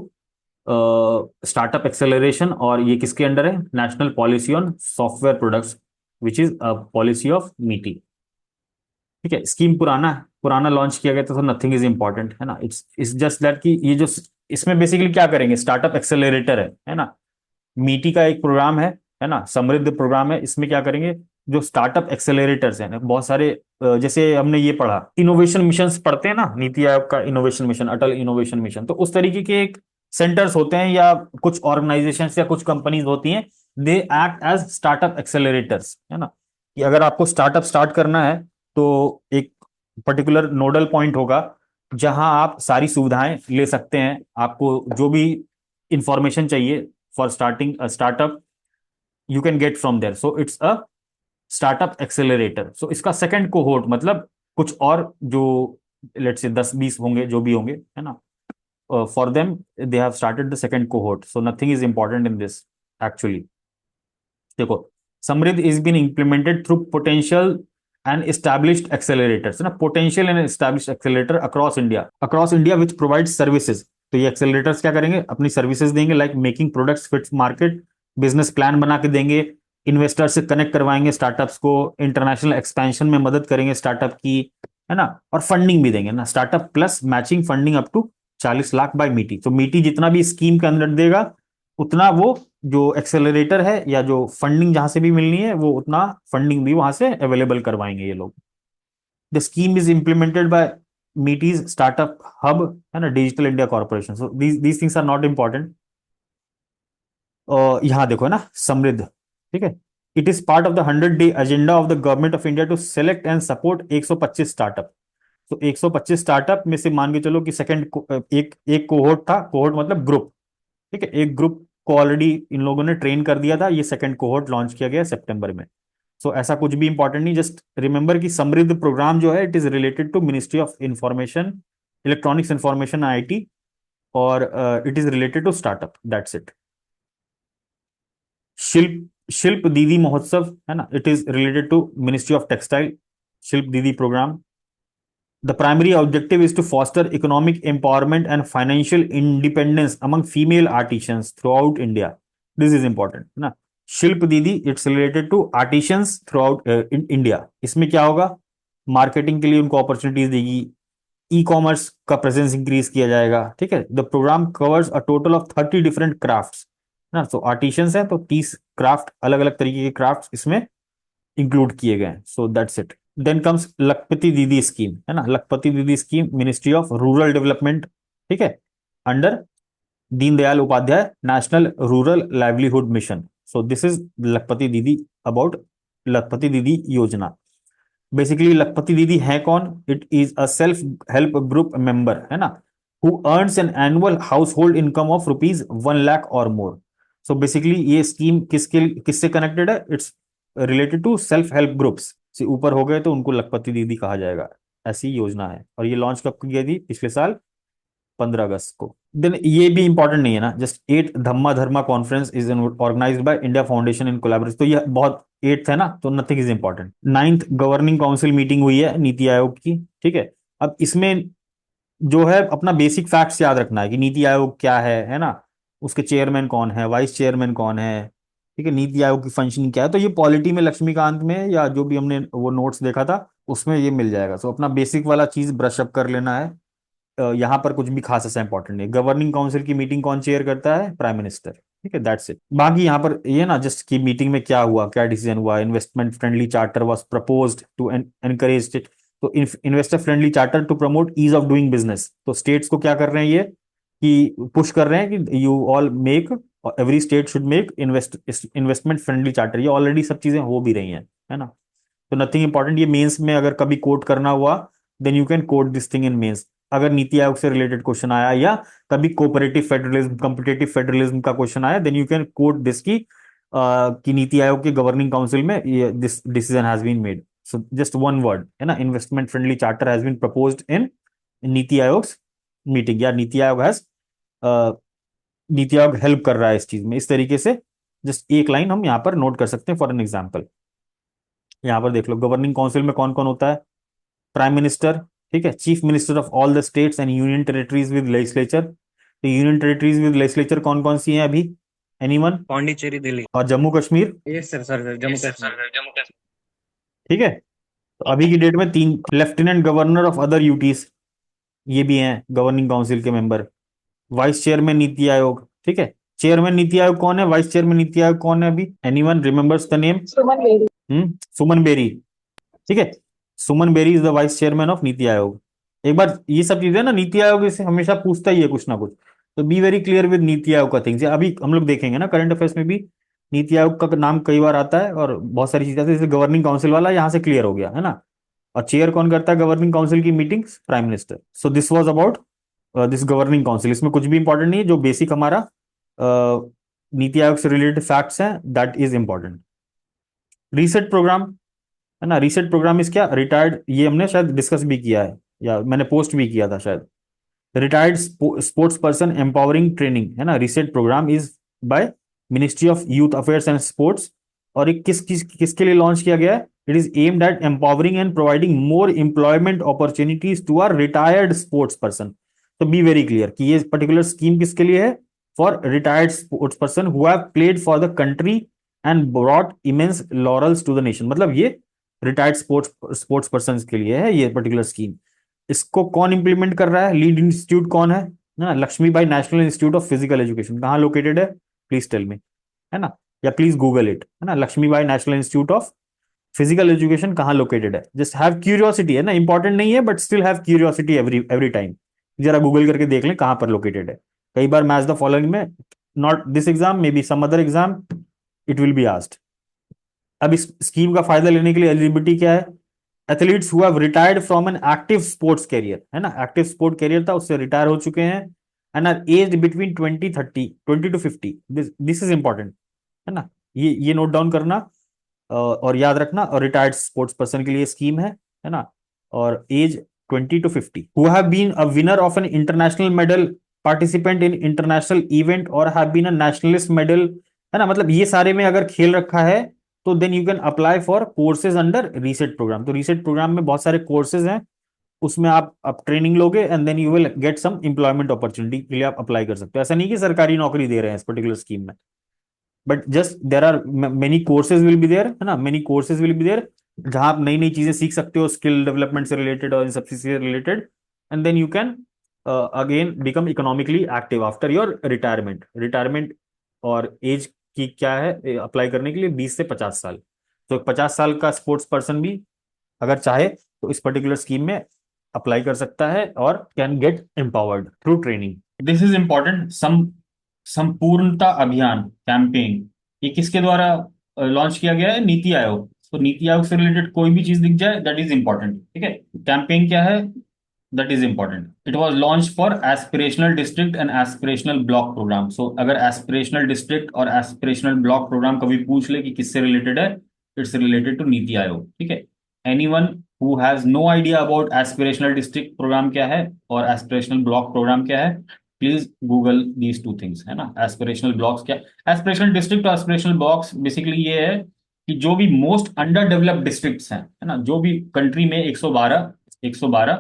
startup acceleration, और ये किसके अंडर है? National policy on software products which is a policy of MeitY. ठीक है। स्कीम पुराना लॉन्च किया गया था, तो नथिंग इज इंपॉर्टेंट, है ना। इट्स जस्ट दैट कि ये जो इसमें बेसिकली क्या करेंगे, स्टार्टअप एक्सेलरेटर है ना। मीटी का एक प्रोग्राम है ना, समृद्ध प्रोग्राम है। इसमें क्या करेंगे? जो स्टार्टअप एक्सेलरेटर्स हैं बहुत सारे, जैसे हमने ये पढ़ा इनोवेशन मिशन पढ़ते हैं ना, नीति आयोग का इनोवेशन मिशन, अटल इनोवेशन मिशन, तो उस तरीके के एक सेंटर्स होते हैं या कुछ ऑर्गेनाइजेशन या कुछ कंपनीज होती हैं, they act as startup accelerators, है ना। कि अगर आपको स्टार्टअप स्टार्ट करना है तो एक पर्टिकुलर नोडल पॉइंट होगा जहां आप सारी सुविधाएं ले सकते हैं। आपको जो भी इंफॉर्मेशन चाहिए for starting a startup, you can get from there. So it's a startup accelerator. So इसका सेकंड कोहोर्ट मतलब कुछ और जो लेट्स से 10-20 होंगे, जो भी होंगे, है ना, for them they have started the second cohort, so nothing is important in this actually. देखो, Samriddh is been implemented through potential and established accelerators ना, potential and established accelerator across India which provide services. तो ये एक्सेलरेटर्स क्या करेंगे, अपनी सर्विसेज देंगे, like making products fit market, business plan बना के देंगे, इन्वेस्टर से कनेक्ट करवाएंगे स्टार्टअप्स को, इंटरनेशनल एक्सपेंशन में मदद करेंगे स्टार्टअप की, है ना, और फंडिंग भी देंगे ना, startup plus matching funding up to 40 lakh by MeitY. तो मीटी जितना भी स्कीम के अंदर देगा उतना वो जो एक्सेलरेटर है या जो फंडिंग जहां से भी मिलनी है वो उतना फंडिंग भी वहां से अवेलेबल करवाएंगे ये लोग। The scheme is implemented by MeitY's startup hub, है ना, digital India corporation. So these things are not important. यहां देखो ना, समृद्ध, ठीक है, it is part of the 100 day agenda of the government of India to select and support 125 startup. तो 125 स्टार्टअप में से मान के चलो कि सेकंड एक एक कोहोर्ट था, कोहोर्ट मतलब ग्रुप, ठीक है, एक ग्रुप को ऑलरेडी इन लोगों ने ट्रेन कर दिया था, ये सेकंड कोहोर्ट लॉन्च किया गया सितंबर में। सो ऐसा कुछ भी इंपॉर्टेंट नहीं, जस्ट रिमेंबर कि समृद्ध प्रोग्राम जो है it is related to ministry of information, electronics information, IT, और it is related to startup, that's it. Shilp Shilp Didi Mahotsav, है ना, it is related to ministry of textile, Shilp Didi program. The primary objective is to foster economic empowerment and financial independence among female artisans throughout India. This is important ना। Shilp Didi it's related to artisans through in India. इसमें क्या होगा, मार्केटिंग के लिए उनको अपॉर्चुनिटीज देगी, ई कॉमर्स का प्रेजेंस इंक्रीज किया जाएगा, ठीक है। The programme covers a total of 30 different crafts ना। तो आर्टिशंस है तो 30 क्राफ्ट, अलग अलग तरीके के क्राफ्ट इसमें इंक्लूड किए गए। So that's it. Then comes Lakhpati Didi scheme, है ना, Lakhpati Didi scheme ministry of rural development, ठीक है, under Deendayal Upadhyaya national rural livelihood mission. So this is Lakhpati Didi, about लखपति दीदी योजना। बेसिकली लखपति दीदी है कौन, it is a self help group member, है ना, who earns an annual household income of ₹1 lakh और मोर। सो बेसिकली ये स्कीम किससे कनेक्टेड है, it's related to self help groups से ऊपर हो गए तो उनको लखपति दीदी कहा जाएगा, ऐसी योजना है। और ये लॉन्च कब की गई थी, पिछले साल 15 अगस्त को। देन ये भी इंपॉर्टेंट नहीं है ना, just 8th Dhamma Dharma conference is organised by India foundation in collaboration. तो ये बहुत 8th है ना, तो nothing is important. 9th governing council meeting हुई है नीति आयोग की, ठीक है। अब इसमें जो है अपना बेसिक फैक्ट्स याद रखना है कि नीति आयोग क्या है ना, उसके चेयरमैन कौन है, वाइस चेयरमैन कौन है, ठीक है, नीति आयोग की फंक्शनिंग क्या है। तो ये पॉलिटी में लक्ष्मीकांत में या जो भी हमने वो नोट्स देखा था उसमें ये मिल जाएगा। सो अपना बेसिक वाला चीज ब्रश अप कर लेना है। यहाँ पर कुछ भी खास ऐसा इंपॉर्टेंट नहीं। गवर्निंग काउंसिल की मीटिंग कौन चेयर करता है, प्राइम मिनिस्टर, ठीक है, दैट्स इट। बाकी यहाँ पर ये ना जस्ट की मीटिंग में क्या हुआ, क्या डिसीजन हुआ, investment friendly charter was proposed to encourage it. तो investor friendly charter to promote ease of doing business. तो स्टेट्स को क्या कर रहे हैं ये कि पुश कर रहे हैं कि you all make, every state should make investment friendly charter. ये ऑलरेडी सब चीजें हो भी रही हैं, है ना। तो नथिंग इंपॉर्टेंट। ये मेंस में अगर कभी कोट करना हुआ then you can quote this thing in mains. अगर नीति आयोग से रिलेटेड क्वेश्चन आया या कभी कोऑपरेटिव फेडरलिज्म, कॉम्पिटेटिव फेडरलिज्म का क्वेश्चन आया then you can quote this कि नीति आयोग के गवर्निंग काउंसिल में ये this decision has been made. So just one word, है ना, investment friendly charter has been proposed in NITI Aayog meeting, या नीति आयोग हैज, नीति आयोग हेल्प कर रहा है इस चीज में, इस तरीके से। जस्ट एक लाइन हम यहाँ पर नोट कर सकते हैं फॉर एन एग्जाम्पल। यहाँ पर देख लो, गवर्निंग काउंसिल में कौन कौन होता है, प्राइम मिनिस्टर, ठीक है, chief minister of all the states and union territories with legislature. तो यूनियन टेरिटरीज विद लेजिस्लेचर कौन कौन सी हैं अभी, एनीवन? पांडिचेरी, दिल्ली। और Jammu Kashmir, yes sir, sir Jammu Kashmir. ठीक है। तो अभी की डेट में 3 lieutenant governor of other UTs ये भी हैं गवर्निंग काउंसिल के member. Vice chairman NITI Aayog, ठीक है। चेयरमैन नीति आयोग कौन है, वाइस चेयरमैन नीति आयोग कौन है अभी, anyone remembers the name? Suman Bery, ठीक है। Suman Bery is the vice chairman of Niti Aayog. एक बार ये सब चीजें ना नीति आयोग से हमेशा पूछता ही है कुछ ना कुछ, तो be very clear with NITI Aayog का थिंग्स। अभी हम लोग देखेंगे ना करंट अफेयर्स में भी नीति आयोग का नाम कई बार आता है और बहुत सारी चीजें, जैसे गवर्निंग काउंसिल वाला यहाँ से क्लियर हो गया, है ना। और चेयर कौन करता है गवर्निंग काउंसिल की meetings, prime minister. So this was about this governing council. इसमें कुछ भी इंपॉर्टेंट नहीं है, जो बेसिक हमारा नीति आयोग से रिलेटेड फैक्ट्स हैं that is important. Reset program, है ना, रीसेट प्रोग्राम इज क्या, रिटायर्ड, ये हमने शायद डिस्कस भी किया है या मैंने पोस्ट भी किया था शायद। Retired sports person empowering training, है ना, reset programme is by ministry of youth affairs and sports. और ये किसके लिए लॉन्च किया गया है? It is aimed at empowering and providing more employment opportunities to our retired sports person. तो बी वेरी क्लियर कि ये पर्टिकुलर स्कीम किसके लिए है? For retired sports person who have played for the country and brought immense laurels to the nation. मतलब ये रिटायर्ड स्पोर्ट्स स्पोर्ट्स पर्सन के लिए है ये पर्टिकुलर स्कीम। इसको कौन इंप्लीमेंट कर रहा है? लीड इंस्टीट्यूट कौन है ना? Lakshmibai national institute of physical education. कहाँ लोकेटेड है? प्लीज टेल मी, है ना, या प्लीज गूगल इट, है ना, Lakshmibai national institute of physical education कहाँ लोकेटेड है? जस्ट हैव क्यूरियोसिटी, है ना, इंपॉर्टेंट नहीं है but still have curiosity every every time. जरा गूगल करके देख लें कहाँ पर लोकेटेड है। कई बार मैच द फॉलोइंग में, not this exam, maybe some other exam, it will be asked. अब इस स्कीम का फायदा लेने के लिए एलिजिबिलिटी क्या है? Athletes who have retired from an active sports career, है ना, एक्टिव स्पोर्ट कैरियर था उससे रिटायर हो चुके हैं, and are aged between 20 to 50 this is important, है ना, ये नोट डाउन करना और याद रखना। और रिटायर्ड स्पोर्ट्स पर्सन के लिए स्कीम है ना। और age 20 to 50 who have been a winner of an international medal, participant in international event और have been a nationalist medal, है ना, मतलब ये सारे में अगर खेल रखा है तो then you can apply for courses under reset programme. तो रीसेट प्रोग्राम में बहुत सारे कोर्सेज हैं, उसमें आप ट्रेनिंग लोगे and then you will get some employment opportunity के लिए आप अप्लाई कर सकते हो। ऐसा नहीं कि सरकारी नौकरी दे रहे हैं इस पर्टिकुलर स्कीम में, but just there are many courses will be there, है ना, many courses will be there जहां आप नई नई चीजें सीख सकते हो स्किल डेवलपमेंट से रिलेटेड और इन सब से related. And then you can again become economically active after your retirement. और एज की क्या है अप्लाई करने के लिए? 20 से 50 साल। तो 50 साल का स्पोर्ट्स पर्सन भी अगर चाहे तो इस पर्टिकुलर स्कीम में अप्लाई कर सकता है और can get empowered through training. This is important. संपूर्णता अभियान कैंपेन, ये किसके द्वारा लॉन्च किया गया है? नीति आयोग। तो नीति आयोग से रिलेटेड कोई भी चीज दिख जाए दैट इज इंपॉर्टेंट, ठीक है। कैंपेन क्या है? That is important. It was launch for aspirational district and aspirational block program. So अगर एस्पिरेशनल डिस्ट्रिक्ट और एस्पिरेशनल ब्लॉक प्रोग्राम कभी पूछ ले कि किससे रिलेटेड है, इट्स रिलेटेड टू नीति आयोग, ठीक है। Anyone who has no idea about aspirational district programme क्या है और एस्पिरेशनल ब्लॉक प्रोग्राम क्या है, please Google these two things, है ना। एस्पिरेशनल ब्लॉक्स क्या, एस्पिरेशनल डिस्ट्रिक्ट और एस्पिरेशनल ब्लॉक्स बेसिकली ये है कि जो भी मोस्ट अंडर डेवलप्ड डिस्ट्रिक्ट्स हैं, है ना, जो भी कंट्री में 112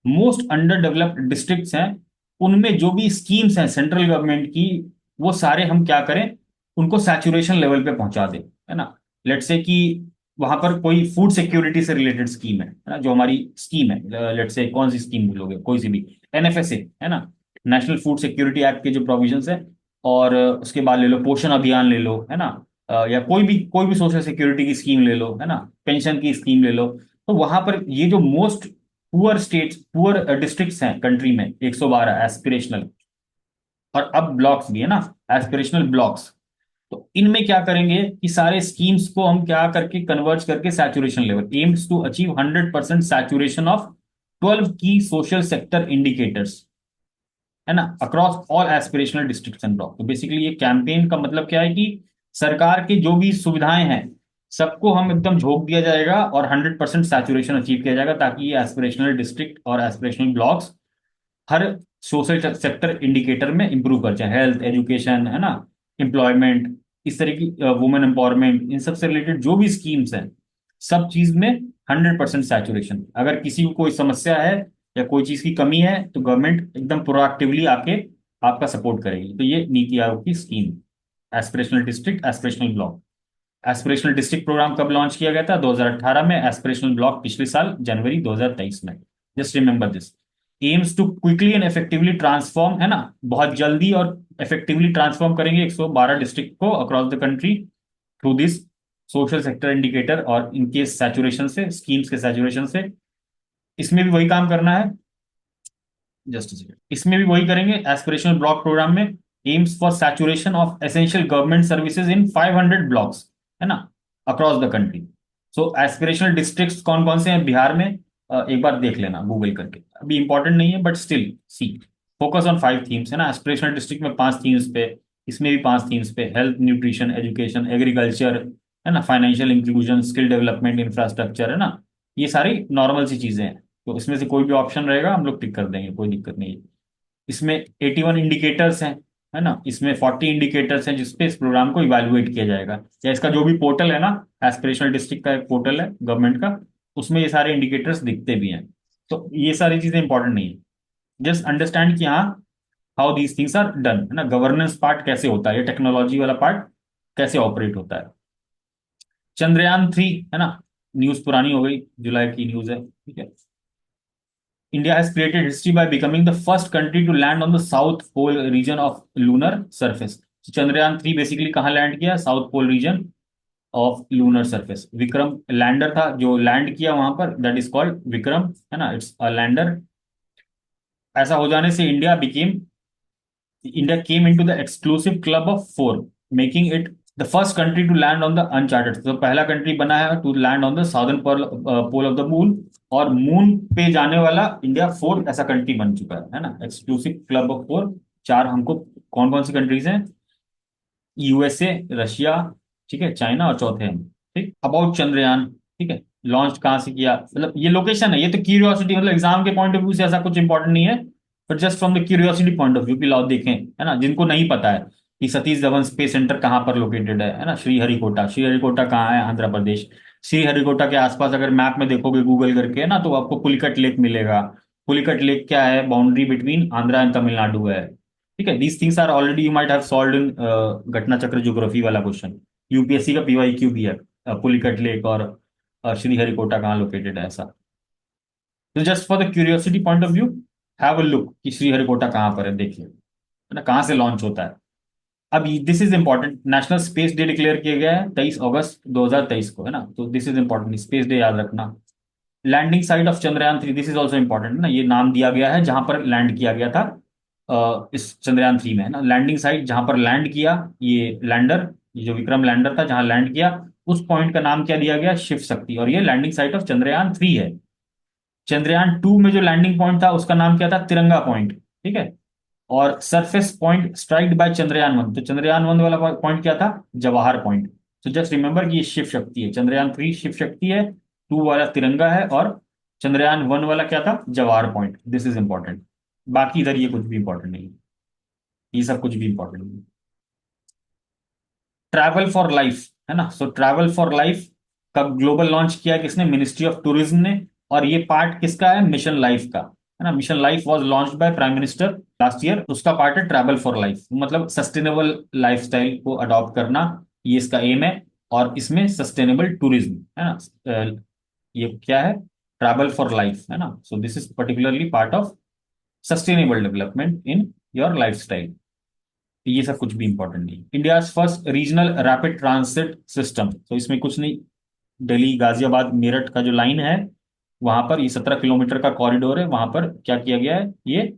मोस्ट अंडर डेवलप्ड डिस्ट्रिक्ट्स हैं, उनमें जो भी स्कीम्स हैं सेंट्रल गवर्नमेंट की, वो सारे हम क्या करें, उनको सैचुरेशन लेवल पे पहुंचा दें, है ना। लेट्स से कि वहां पर कोई फूड सिक्योरिटी से रिलेटेड स्कीम है ना, जो हमारी स्कीम है, लेट्स से कौन सी स्कीम बोलोगे, कोई सी भी, एनएफएसए, है ना, नेशनल फूड सिक्योरिटी एक्ट के जो प्रोविजंस है। और उसके बाद ले लो पोषण अभियान ले लो, है ना, या कोई भी सोशल सिक्योरिटी की स्कीम ले लो, है ना, पेंशन की स्कीम ले लो। तो वहां पर ये जो मोस्ट पुअर डिस्ट्रिक्ट्स हैं कंट्री में 112 एस्पिरेशनल, और अब ब्लॉक्स भी है ना, एस्पिरेशनल ब्लॉक्स। तो इनमें क्या करेंगे कि सारे स्कीम्स को हम क्या करके कन्वर्ज करके saturation level, aims to achieve 100% saturation of 12 की सोशल सेक्टर इंडिकेटर्स, है ना, across all aspirational districts and block. तो बेसिकली ये कैंपेन का मतलब क्या है कि सरकार की जो भी सुविधाएं हैं सबको हम एकदम झोंक दिया जाएगा और 100% सैचुरेशन अचीव किया जाएगा, ताकि ये एस्पिरेशनल डिस्ट्रिक्ट और एस्पिरेशनल ब्लॉक्स हर सोशल सेक्टर इंडिकेटर में इंप्रूव कर जाए, हेल्थ, एजुकेशन, है ना, एम्प्लॉयमेंट, इस तरह की वुमेन एम्पावरमेंट, इन सब से रिलेटेड जो भी स्कीम्स हैं, सब चीज में 100% सैचुरेशन। अगर किसी को कोई समस्या है या कोई चीज की कमी है तो गवर्नमेंट एकदम प्रोएक्टिवली आके आपका सपोर्ट करेगी। तो ये नीति आयोग की scheme, aspirational district, aspirational block. Aspirational district programme कब लॉन्च किया गया था? 2018 में। एस्पिरेशनल ब्लॉक पिछले साल जनवरी 2023 में। Just remember this. Aims to quickly and effectively transform, है ना, बहुत जल्दी और इफेक्टिवली ट्रांसफॉर्म करेंगे 112 डिस्ट्रिक्ट को across the country through this social sector indicator और इनके सैचुरेशन से, स्कीम्स के सैचुरेशन से। इसमें भी वही काम करना है, जस्ट इसमें भी वही करेंगे। एस्पिरेशनल ब्लॉक प्रोग्राम में AIIMS for saturation of essential government services in 500 blocks, है ना, across the country. So aspirational districts कौन कौन से हैं बिहार में? एक बार देख लेना गूगल करके, अभी इंपॉर्टेंट नहीं है but still see, focus on 5 themes, है ना। एस्पिरेशनल डिस्ट्रिक्ट में 5 थीम्स पे, इसमें भी 5 थीम्स पे, हेल्थ, न्यूट्रिशन, एजुकेशन, एग्रीकल्चर, है ना, financial inclusion, skill development, infrastructure, है ना। ये सारी नॉर्मल सी चीजें हैं, तो इसमें से कोई भी ऑप्शन रहेगा हम लोग टिक कर देंगे, कोई दिक्कत नहीं है। इसमें 81 इंडिकेटर्स हैं, है ना, इसमें 40 इंडिकेटर्स हैं जिसपे इस प्रोग्राम को इवैल्यूएट किया जाएगा। या इसका जो भी पोर्टल है ना, एस्पिरेशनल डिस्ट्रिक्ट का एक पोर्टल है गवर्नमेंट का, उसमें ये सारे इंडिकेटर्स दिखते भी हैं। तो ये सारी चीजें इंपॉर्टेंट नहीं है, जस्ट अंडरस्टैंड कि हाँ how these things are done, है ना, गवर्नेंस पार्ट कैसे होता है, ये टेक्नोलॉजी वाला पार्ट कैसे ऑपरेट होता है। चंद्रयान 3, है ना, न्यूज पुरानी हो गई, जुलाई की न्यूज है, ठीक है। India has created history by becoming the first country to land on the South Pole region of lunar surface. So, Chandrayaan 3 basically कहाँ लैंड किया? South pole region of lunar surface. Vikram lander था जो लैंड किया वहां पर, दैट इज कॉल्ड विक्रम, है ना, इट्स अ लैंडर। ऐसा हो जाने से India came into the exclusive club of 4, making it the first country to land on the uncharted. तो पहला कंट्री बना है to land on the southern pole of the moon, और मून पे जाने वाला इंडिया फोर्थ ऐसा कंट्री बन चुका है ना, एक्सक्लूसिव क्लब ऑफ 4। चार हमको कौन कौन सी कंट्रीज हैं? यूएसए, रशिया, ठीक है, चाइना, और चौथे हम। ठीक, अबाउट चंद्रयान, ठीक है, लॉन्च कहाँ से किया, मतलब ये लोकेशन है, ये तो क्यूरियोसिटी, मतलब एग्जाम के पॉइंट ऑफ व्यू से ऐसा कुछ इंपॉर्टेंट नहीं है, but just from the curiosity point of view कि लाओ देखें, है ना, जिनको नहीं पता है कि सतीश धवन स्पेस सेंटर कहाँ पर लोकेटेड है ना, श्रीहरिकोटा। श्रीहरिकोटा कहाँ है? आंध्र प्रदेश। श्रीहरिकोटा के आसपास अगर मैप में देखोगे गूगल करके, है ना, तो आपको पुलिकट लेक मिलेगा। पुलिकट लेक क्या है? Boundary between Andhra and Tamil Nadu है। ठीक है, these things are already you might have solved in Ghatna Chakra geography वाला क्वेश्चन, यूपीएससी का पीवाईक्यू भी है। पुलिकट लेक और श्रीहरिकोटा कहाँ लोकेटेड है ऐसा। तो just for the curiosity point of view, have a look कि श्रीहरिकोटा कहाँ पर है, देखिए, है ना, कहाँ से लॉन्च होता है। अब this is important, national space day declare किया गया है 23 अगस्त 2023 को, है ना, तो this is important, space day याद रखना। Landing site of Chandrayaan 3, this is also important ना, ये नाम दिया गया है जहां पर लैंड किया गया था इस चंद्रयान 3 में, है ना, लैंडिंग साइट जहां पर लैंड किया ये लैंडर, ये जो विक्रम लैंडर था जहां लैंड किया, उस पॉइंट का नाम क्या दिया गया? शिव शक्ति, और ये लैंडिंग साइट ऑफ चंद्रयान 3 है। चंद्रयान 2 में जो लैंडिंग पॉइंट था उसका नाम क्या था? तिरंगा पॉइंट, ठीक है। और surface point striked by Chandrayaan 1, तो चंद्रयान 1 वाला पॉइंट क्या था? जवाहर पॉइंट। तो जस्ट रिमेंबर कि ये शिव शक्ति है, चंद्रयान 3 शिव शक्ति है, 2 वाला तिरंगा है, और चंद्रयान 1 वाला क्या था? Jawahar point. This is important. बाकी इधर ये कुछ भी इंपॉर्टेंट नहीं है, ये सब कुछ भी इंपॉर्टेंट नहीं है। ट्रैवल फॉर लाइफ, है ना, सो ट्रैवल फॉर लाइफ का ग्लोबल लॉन्च किया किसने? मिनिस्ट्री ऑफ टूरिज्म ने। और ये पार्ट किसका है? मिशन लाइफ का, है ना, mission life was launched by prime minister last year, उसका पार्ट है ट्रैवल फॉर लाइफ, मतलब सस्टेनेबल लाइफस्टाइल को अडॉप्ट करना, ये इसका एम है। और इसमें सस्टेनेबल टूरिज्म, है ना, ये क्या है? ट्रैवल फॉर लाइफ, है ना, so this is particularly part of sustainable development in your lifestyle. ये सब कुछ भी इंपॉर्टेंट नहीं। India first regional rapid transit system, तो इसमें कुछ नहीं, दिल्ली गाजियाबाद मेरठ का जो लाइन है वहां पर, ये 17 किलोमीटर का कॉरिडोर है, वहां पर क्या किया गया है? ये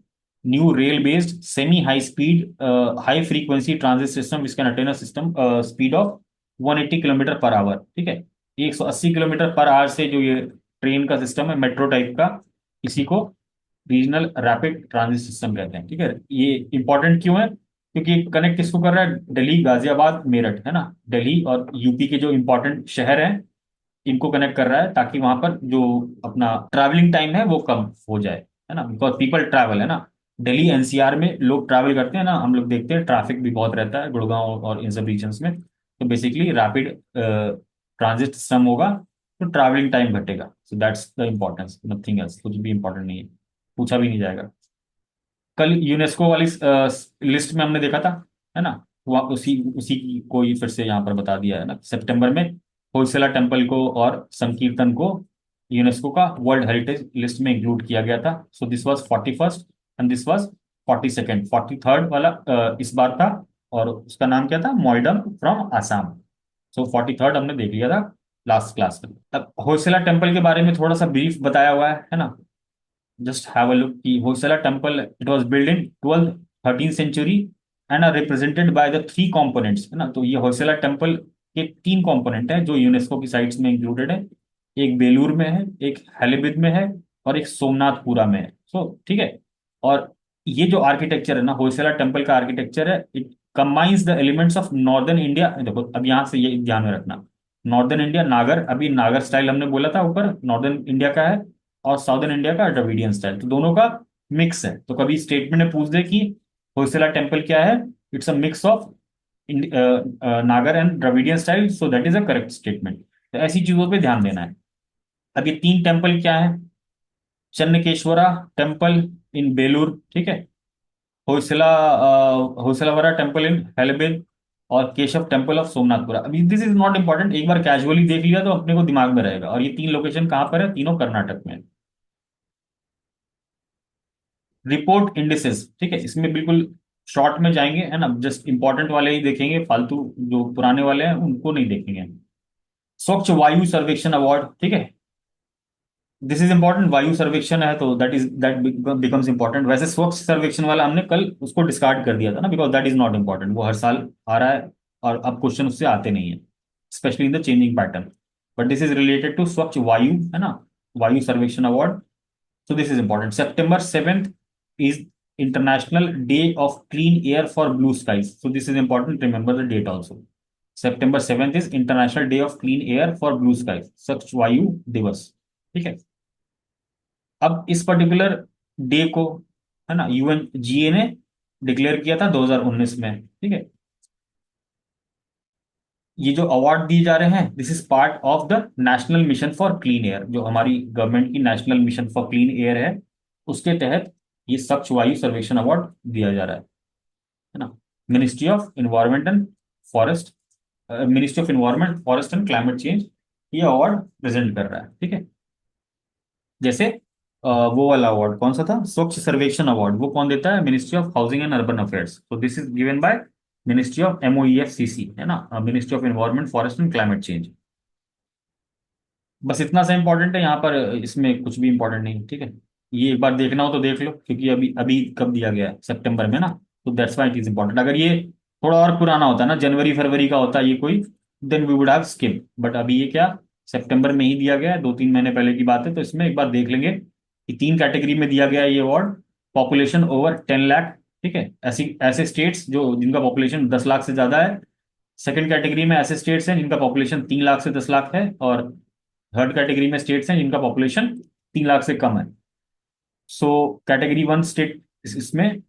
new rail based semi high speed high frequency transit system, which can attain a system speed of 180 kilometre per hour, ठीक है। 180 किलोमीटर पर आवर से जो ये ट्रेन का सिस्टम है मेट्रो टाइप का, इसी को रीजनल रैपिड ट्रांजिट सिस्टम कहते हैं, ठीक है। ये इंपॉर्टेंट क्यों है? क्योंकि कनेक्ट किसको कर रहा है? दिल्ली गाजियाबाद मेरठ, है ना, दिल्ली और यूपी के जो इंपॉर्टेंट शहर हैं इनको कनेक्ट कर रहा है, ताकि वहां पर जो अपना ट्रैवलिंग टाइम है वो कम हो जाए, है ना, बिकॉज पीपल ट्रैवल, है ना। दिल्ली एनसीआर में लोग ट्रैवल करते हैं ना, हम लोग देखते हैं ट्रैफिक भी बहुत रहता है गुड़गांव और इन सब रीजन्स में। तो बेसिकली रैपिड ट्रांजिट सिस्टम होगा तो ट्रैवलिंग टाइम घटेगा, so that's the importance, nothing else, कुछ भी इंपॉर्टेंट नहीं है, पूछा भी नहीं जाएगा। कल यूनेस्को वाली लिस्ट में हमने देखा था, है ना, वहाँ उसी उसी की को ही फिर से यहाँ पर बता दिया है ना, सितंबर में होयसला टेम्पल को और संकीर्तन को यूनेस्को का वर्ल्ड हेरिटेज लिस्ट में इंक्लूड किया गया था। So this was 41st and this was 42nd, 43rd वाला इस बार था, और उसका नाम क्या था? मोइडम फ्रॉम आसाम। सो 43rd हमने देख लिया था लास्ट क्लास में। अब होयसला टेम्पल के बारे में थोड़ा सा ब्रीफ बताया हुआ है ना, just have a look कि Hoysala temple it was build in 12th 13th century and are represented by the 3 components, है ना। तो ये होयसला टेम्पल के 3 कंपोनेंट हैं जो यूनेस्को की साइट्स में इंक्लूडेड है, एक बेलूर में है, एक हेलिबिद में है, और एक सोमनाथपुरा में है। सो ठीक है, और ये जो आर्किटेक्चर है ना, होयसला टेम्पल का आर्किटेक्चर है, it combines the elements of northern India. देखो अब यहाँ से ये ध्यान में रखना, नॉर्दर्न इंडिया नागर, अभी नागर स्टाइल हमने बोला था ऊपर, नॉर्दर्न इंडिया का है, और साउदर्न इंडिया का द्रविडियन स्टाइल, तो दोनों का मिक्स है, तो कभी स्टेटमेंट में पूछ दे कि होयसला टेम्पल क्या है, इट्स अ मिक्स ऑफ नागर and Dravidian style, so that is a correct statement. तो ऐसी चीजों पे ध्यान देना है। अब ये तीन टेम्पल क्या है? चन्नकेश्वरा टेम्पल इन बेलूर, ठीक है, होयसला होयसलावरा टेम्पल इन हेलेबिन, और केशव टेम्पल ऑफ सोमनाथपुरा। अभी दिस इज नॉट इंपॉर्टेंट, एक बार कैजुअली देख लिया तो अपने को दिमाग में रहेगा। और ये तीन लोकेशन कहाँ पर है? तीनों कर्नाटक में। रिपोर्ट इंडिसेस, ठीक है, इसमें बिल्कुल शॉर्ट में जाएंगे, है ना, जस्ट इंपॉर्टेंट वाले ही देखेंगे, फालतू जो पुराने वाले हैं उनको नहीं देखेंगे। स्वच्छ वायु सर्वेक्षण अवार्ड, ठीक है, दिस इज इंपॉर्टेंट। वायु सर्वेक्षण है तो दैट बिकम्स इंपॉर्टेंट। वैसे स्वच्छ सर्वेक्षण वाला हमने कल उसको डिस्कार्ड कर दिया था ना, because that is not important, वो हर साल आ रहा है और अब क्वेश्चन उससे आते नहीं है, specially in the changing pattern. But this is related to Swachh Vayu, है ना, Vayu Survekshan award. So this is important. September 7th is International Day of Clean Air for Blue Skies. So this is important. Remember the date also. September 7th is International Day of Clean Air for Blue Skies. स्वच्छ वायु दिवस, ठीक है। अब इस पर्टिकुलर डे को, है ना, यूएनजीए ने डिक्लेयर किया था 2019 में, ठीक है। ये जो अवार्ड दिए जा रहे हैं, this is part of the national mission for clean air, जो हमारी गवर्नमेंट की national mission for clean air है, उसके तहत ये स्वच्छ वायु सर्वेक्षण अवार्ड दिया जा रहा है ना। Ministry of environment and forest, ministry of environment forest and climate change ये अवार्ड प्रेजेंट कर रहा है, ठीक है। जैसे वो वाला अवार्ड कौन सा था, स्वच्छ सर्वेक्षण अवार्ड, वो कौन देता है? Ministry of housing and urban affairs. तो this is given by ministry of MOEFCC, है ना, ministry of environment forest and climate change. बस इतना सा इंपॉर्टेंट है यहाँ पर, इसमें कुछ भी इंपॉर्टेंट नहीं, ठीक है। ये एक बार देखना हो तो देख लो, क्योंकि अभी अभी कब दिया गया है? सितंबर में ना, तो that's why it is important. अगर ये थोड़ा और पुराना होता ना, जनवरी फरवरी का होता ये कोई, then we would have skip. But अभी ये क्या, सितंबर में ही दिया गया है, 2-3 महीने पहले की बात है, तो इसमें एक बार देख लेंगे कि तीन कैटेगरी में दिया गया है ये अवार्ड। पॉपुलेशन ओवर 10 लाख, ठीक है, ऐसी ऐसे स्टेट्स जो जिनका पॉपुलेशन 10 लाख से ज्यादा है। सेकंड कैटेगरी में ऐसे स्टेट्स हैं जिनका पॉपुलेशन 3 लाख से 10 लाख है। और थर्ड कैटेगरी में स्टेट्स हैं जिनका पॉपुलेशन 3 लाख से कम है। सो कैटेगरी 1 स्टेट इसमें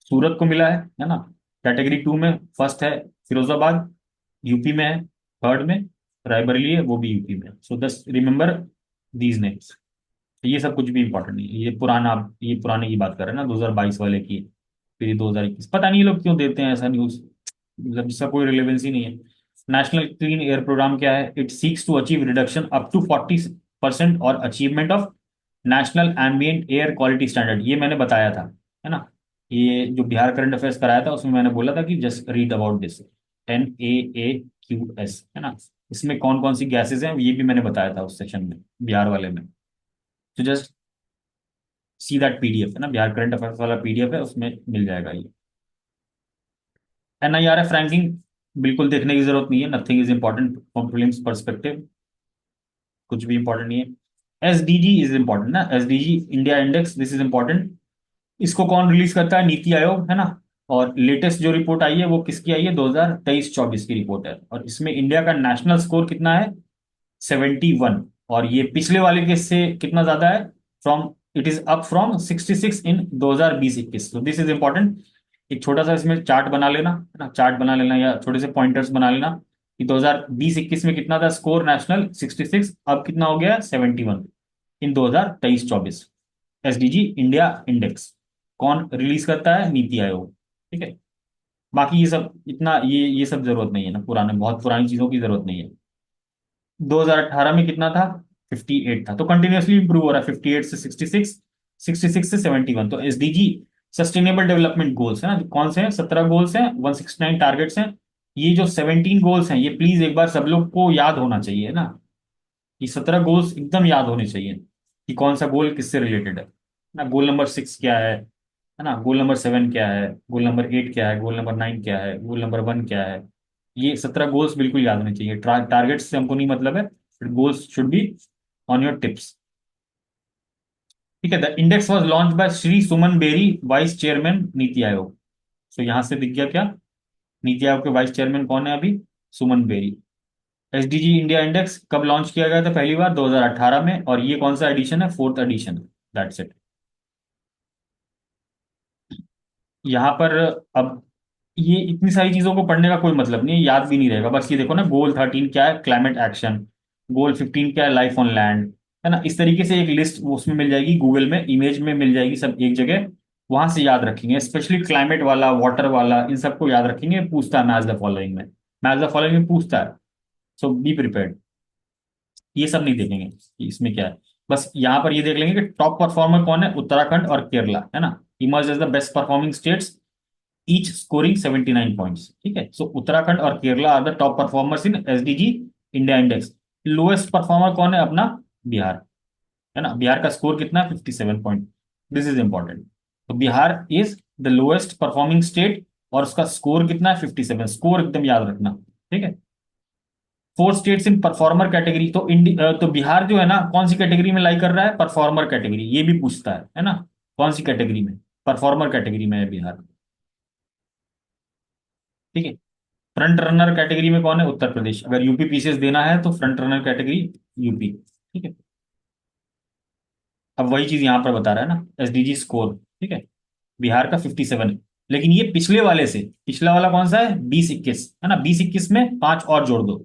सूरत को मिला है ना। कैटेगरी 2 में फर्स्ट है फिरोजाबाद, यूपी में है। थर्ड में रायबरेली है, वो भी यूपी में। सो दस रिमेंबर दीज नेम्स। ये सब कुछ भी इंपॉर्टेंट नहीं है, ये पुराने की बात कर रहे हैं ना, 2022 वाले की। फिर ये 2021, पता नहीं ये लोग क्यों देते हैं ऐसा न्यूज, मतलब इसका कोई रिलेवेंस ही नहीं है। नेशनल क्लीन एयर प्रोग्राम क्या है? It seeks to achieve reduction up to 40% और achievement of national ambient air quality standard. ये मैंने बताया था, है ना, ये जो बिहार करंट अफेयर्स कराया था उसमें मैंने बोला था कि just read about this, NAAQS, है ना। इसमें कौन कौन सी गैसेज हैं ये भी मैंने बताया था उस सेशन में, बिहार वाले में। तो जस्ट सी दैट PDF, है ना, बिहार करंट अफेयर्स वाला PDF है, उसमें मिल जाएगा ये। NIRF रैंकिंग बिल्कुल देखने की जरूरत नहीं है, nothing is important from prelims perspective, कुछ भी इंपॉर्टेंट नहीं है। SDG इज इंपॉर्टेंट ना, SDG India index, this is important. इसको कौन रिलीज करता है? नीति आयोग, है ना। और लेटेस्ट जो रिपोर्ट आई है वो किसकी आई है? 2023-24 की रिपोर्ट है, और इसमें इंडिया का नेशनल स्कोर कितना है? 71। और ये पिछले वाले के से कितना ज्यादा है? From it is up from 66 इन 2020-21। तो दिस इज इंपॉर्टेंट। एक छोटा सा इसमें चार्ट बना लेना, है ना, चार्ट बना लेना या छोटे से पॉइंटर्स बना लेना कि 2020-21 में कितना था स्कोर नेशनल? 66, अब कितना हो गया? 71 इन 2023-24। SDG इंडिया इंडेक्स कौन रिलीज करता है? नीति आयोग, ठीक है। बाकी ये सब इतना ये सब जरूरत नहीं है ना, पुराने बहुत पुरानी चीजों की जरूरत नहीं है। 2018 में कितना था? 58 था, तो कंटिन्यूअसली इंप्रूव हो रहा है, 58 से 66, 66 से 71। तो SDG सस्टेनेबल डेवलपमेंट गोल्स है ना, कौन से हैं? 17 गोल्स हैं, 169 टारगेट्स हैं। ये जो 17 गोल्स हैं, ये प्लीज एक बार सब लोग को याद होना चाहिए ना। ये 17 गोल्स एकदम याद होने चाहिए कि कौन सा गोल किससे रिलेटेड है ना। गोल नंबर 6 क्या है ना, गोल नंबर 7 क्या है, गोल नंबर 8 क्या है, गोल नंबर 9 क्या है, गोल नंबर 1 क्या है। ये 17 गोल्स बिल्कुल याद होने चाहिए। टारगेट से हमको नहीं मतलब है, goals should be on your tips, ठीक है। The index was launch by Shri Suman Berry, vice chairman NITI Aayog. सो यहां से दिख गया क्या, नीति आयोग के वाइस चेयरमैन कौन है अभी? सुमन बेरी। SDG इंडिया इंडेक्स कब लॉन्च किया गया था पहली बार? 2018 में, और ये कौन सा एडिशन है? Fourth edition, that's it. यहाँ पर अब ये इतनी सारी चीजों को पढ़ने का कोई मतलब नहीं है, याद भी नहीं रहेगा। बस ये देखो ना, गोल 13 क्या है, क्लाइमेट एक्शन। गोल 15 क्या है, लाइफ ऑन लैंड। है ना, इस तरीके से एक लिस्ट उसमें मिल जाएगी, गूगल में इमेज में मिल जाएगी, सब एक जगह। वहां से याद रखेंगे, स्पेशली क्लाइमेट वाला, वाटर वाला, इन सबको याद रखेंगे। पूछता है मैच द फॉलोइंग में, मैच द फॉलोइंग में पूछता है। सो बी प्रिपेयर्ड। ये सब नहीं देखेंगे कि इसमें क्या है। बस यहाँ पर ये देख लेंगे कि टॉप परफॉर्मर कौन है, उत्तराखंड और केरला। है ना, emerge as the best performing states, each scoring 79 points. ठीक है, सो उत्तराखंड और Kerala are the top performers in SDG India index. Lowest performer कौन है, अपना बिहार। है ना, बिहार का स्कोर कितना है, 57 पॉइंट। This is important. तो Bihar is the lowest performing state, और उसका स्कोर कितना है, 57। स्कोर एकदम याद रखना। ठीक है, 4 स्टेट्स इन परफॉर्मर कैटेगरी। तो तो बिहार जो है ना, कौन सी कैटेगरी में लाई कर रहा है, परफॉर्मर कैटेगरी। ये भी पूछता है ना, कौन सी कैटेगरी में, परफॉर्मर कैटेगरी में है बिहार। ठीक है, फ्रंट रनर कैटेगरी में कौन है, उत्तर प्रदेश। अगर यूपी पीसीएस देना है तो फ्रंट रनर कैटेगरी यूपी। ठीक है, अब वही चीज यहां पर बता रहा है ना, एसडीजी स्कोर। ठीक है, बिहार का 57 है। लेकिन ये पिछले वाले से, पिछला वाला कौन सा है, 20-21। है ना, 20-21 में 5 और जोड़ दो।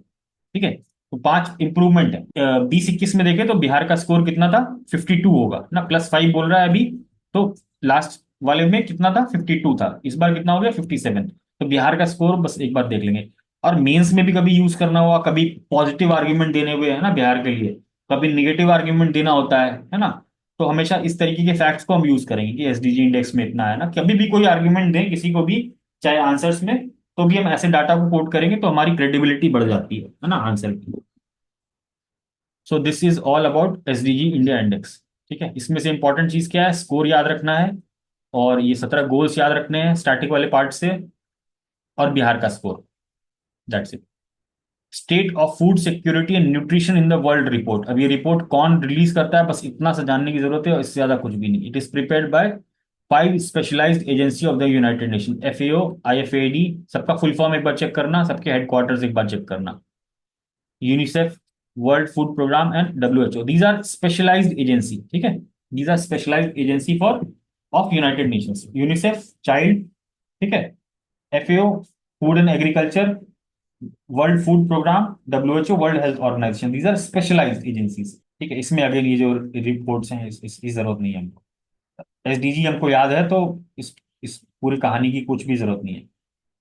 ठीक है, तो 5 इंप्रूवमेंट है। 20-21 में देखे तो बिहार का स्कोर कितना था, 52 होगा ना, +5 बोल रहा है अभी। तो लास्ट वाले में कितना था, 52 था। इस बार कितना हो गया, 57। तो बिहार का स्कोर बस एक बार देख लेंगे। और मेंस में भी कभी यूज करना हुआ, कभी पॉजिटिव आर्ग्यूमेंट देने हुए, है ना, बिहार के लिए, कभी निगेटिव आर्ग्यूमेंट देना होता है ना। तो हमेशा इस तरीके के फैक्ट्स को हम यूज करेंगे कि एसडीजी इंडेक्स में इतना है ना। कभी भी कोई आर्ग्यूमेंट दें किसी को भी, चाहे आंसर्स में, तो भी हम ऐसे डाटा को कोट करेंगे तो हमारी क्रेडिबिलिटी बढ़ जाती है ना, आंसर की। सो this is all about SDG India index. ठीक है, इसमें से इंपॉर्टेंट चीज क्या है, स्कोर याद रखना है, और ये 17 गोल्स याद रखने हैं स्टैटिक वाले पार्ट से, और बिहार का score. That's it. State of food security and nutrition in the world report. अब ये रिपोर्ट कौन रिलीज करता है, बस इतना सा जानने की जरूरत है, और इससे ज्यादा कुछ भी नहीं। It is prepared by 5 specialised agency of the United Nation, FAO, IFAD. सबका फुल फॉर्म एक बार चेक करना, सबके हेडक्वार्टर्स एक बार चेक करना। UNICEF, world food programme and WHO, these are specialised agency. ठीक है, these are specialised agency for of United Nations. UNICEF child, ठीक है, FAO food and agriculture, world food programme, WHO world health organisation, these are specialised agencies. ठीक है, इसमें अगेन ये जो रिपोर्ट्स हैं, इसकी जरूरत नहीं है हमको। एसडीजी हमको याद है, तो इस पूरी कहानी की कुछ भी जरूरत नहीं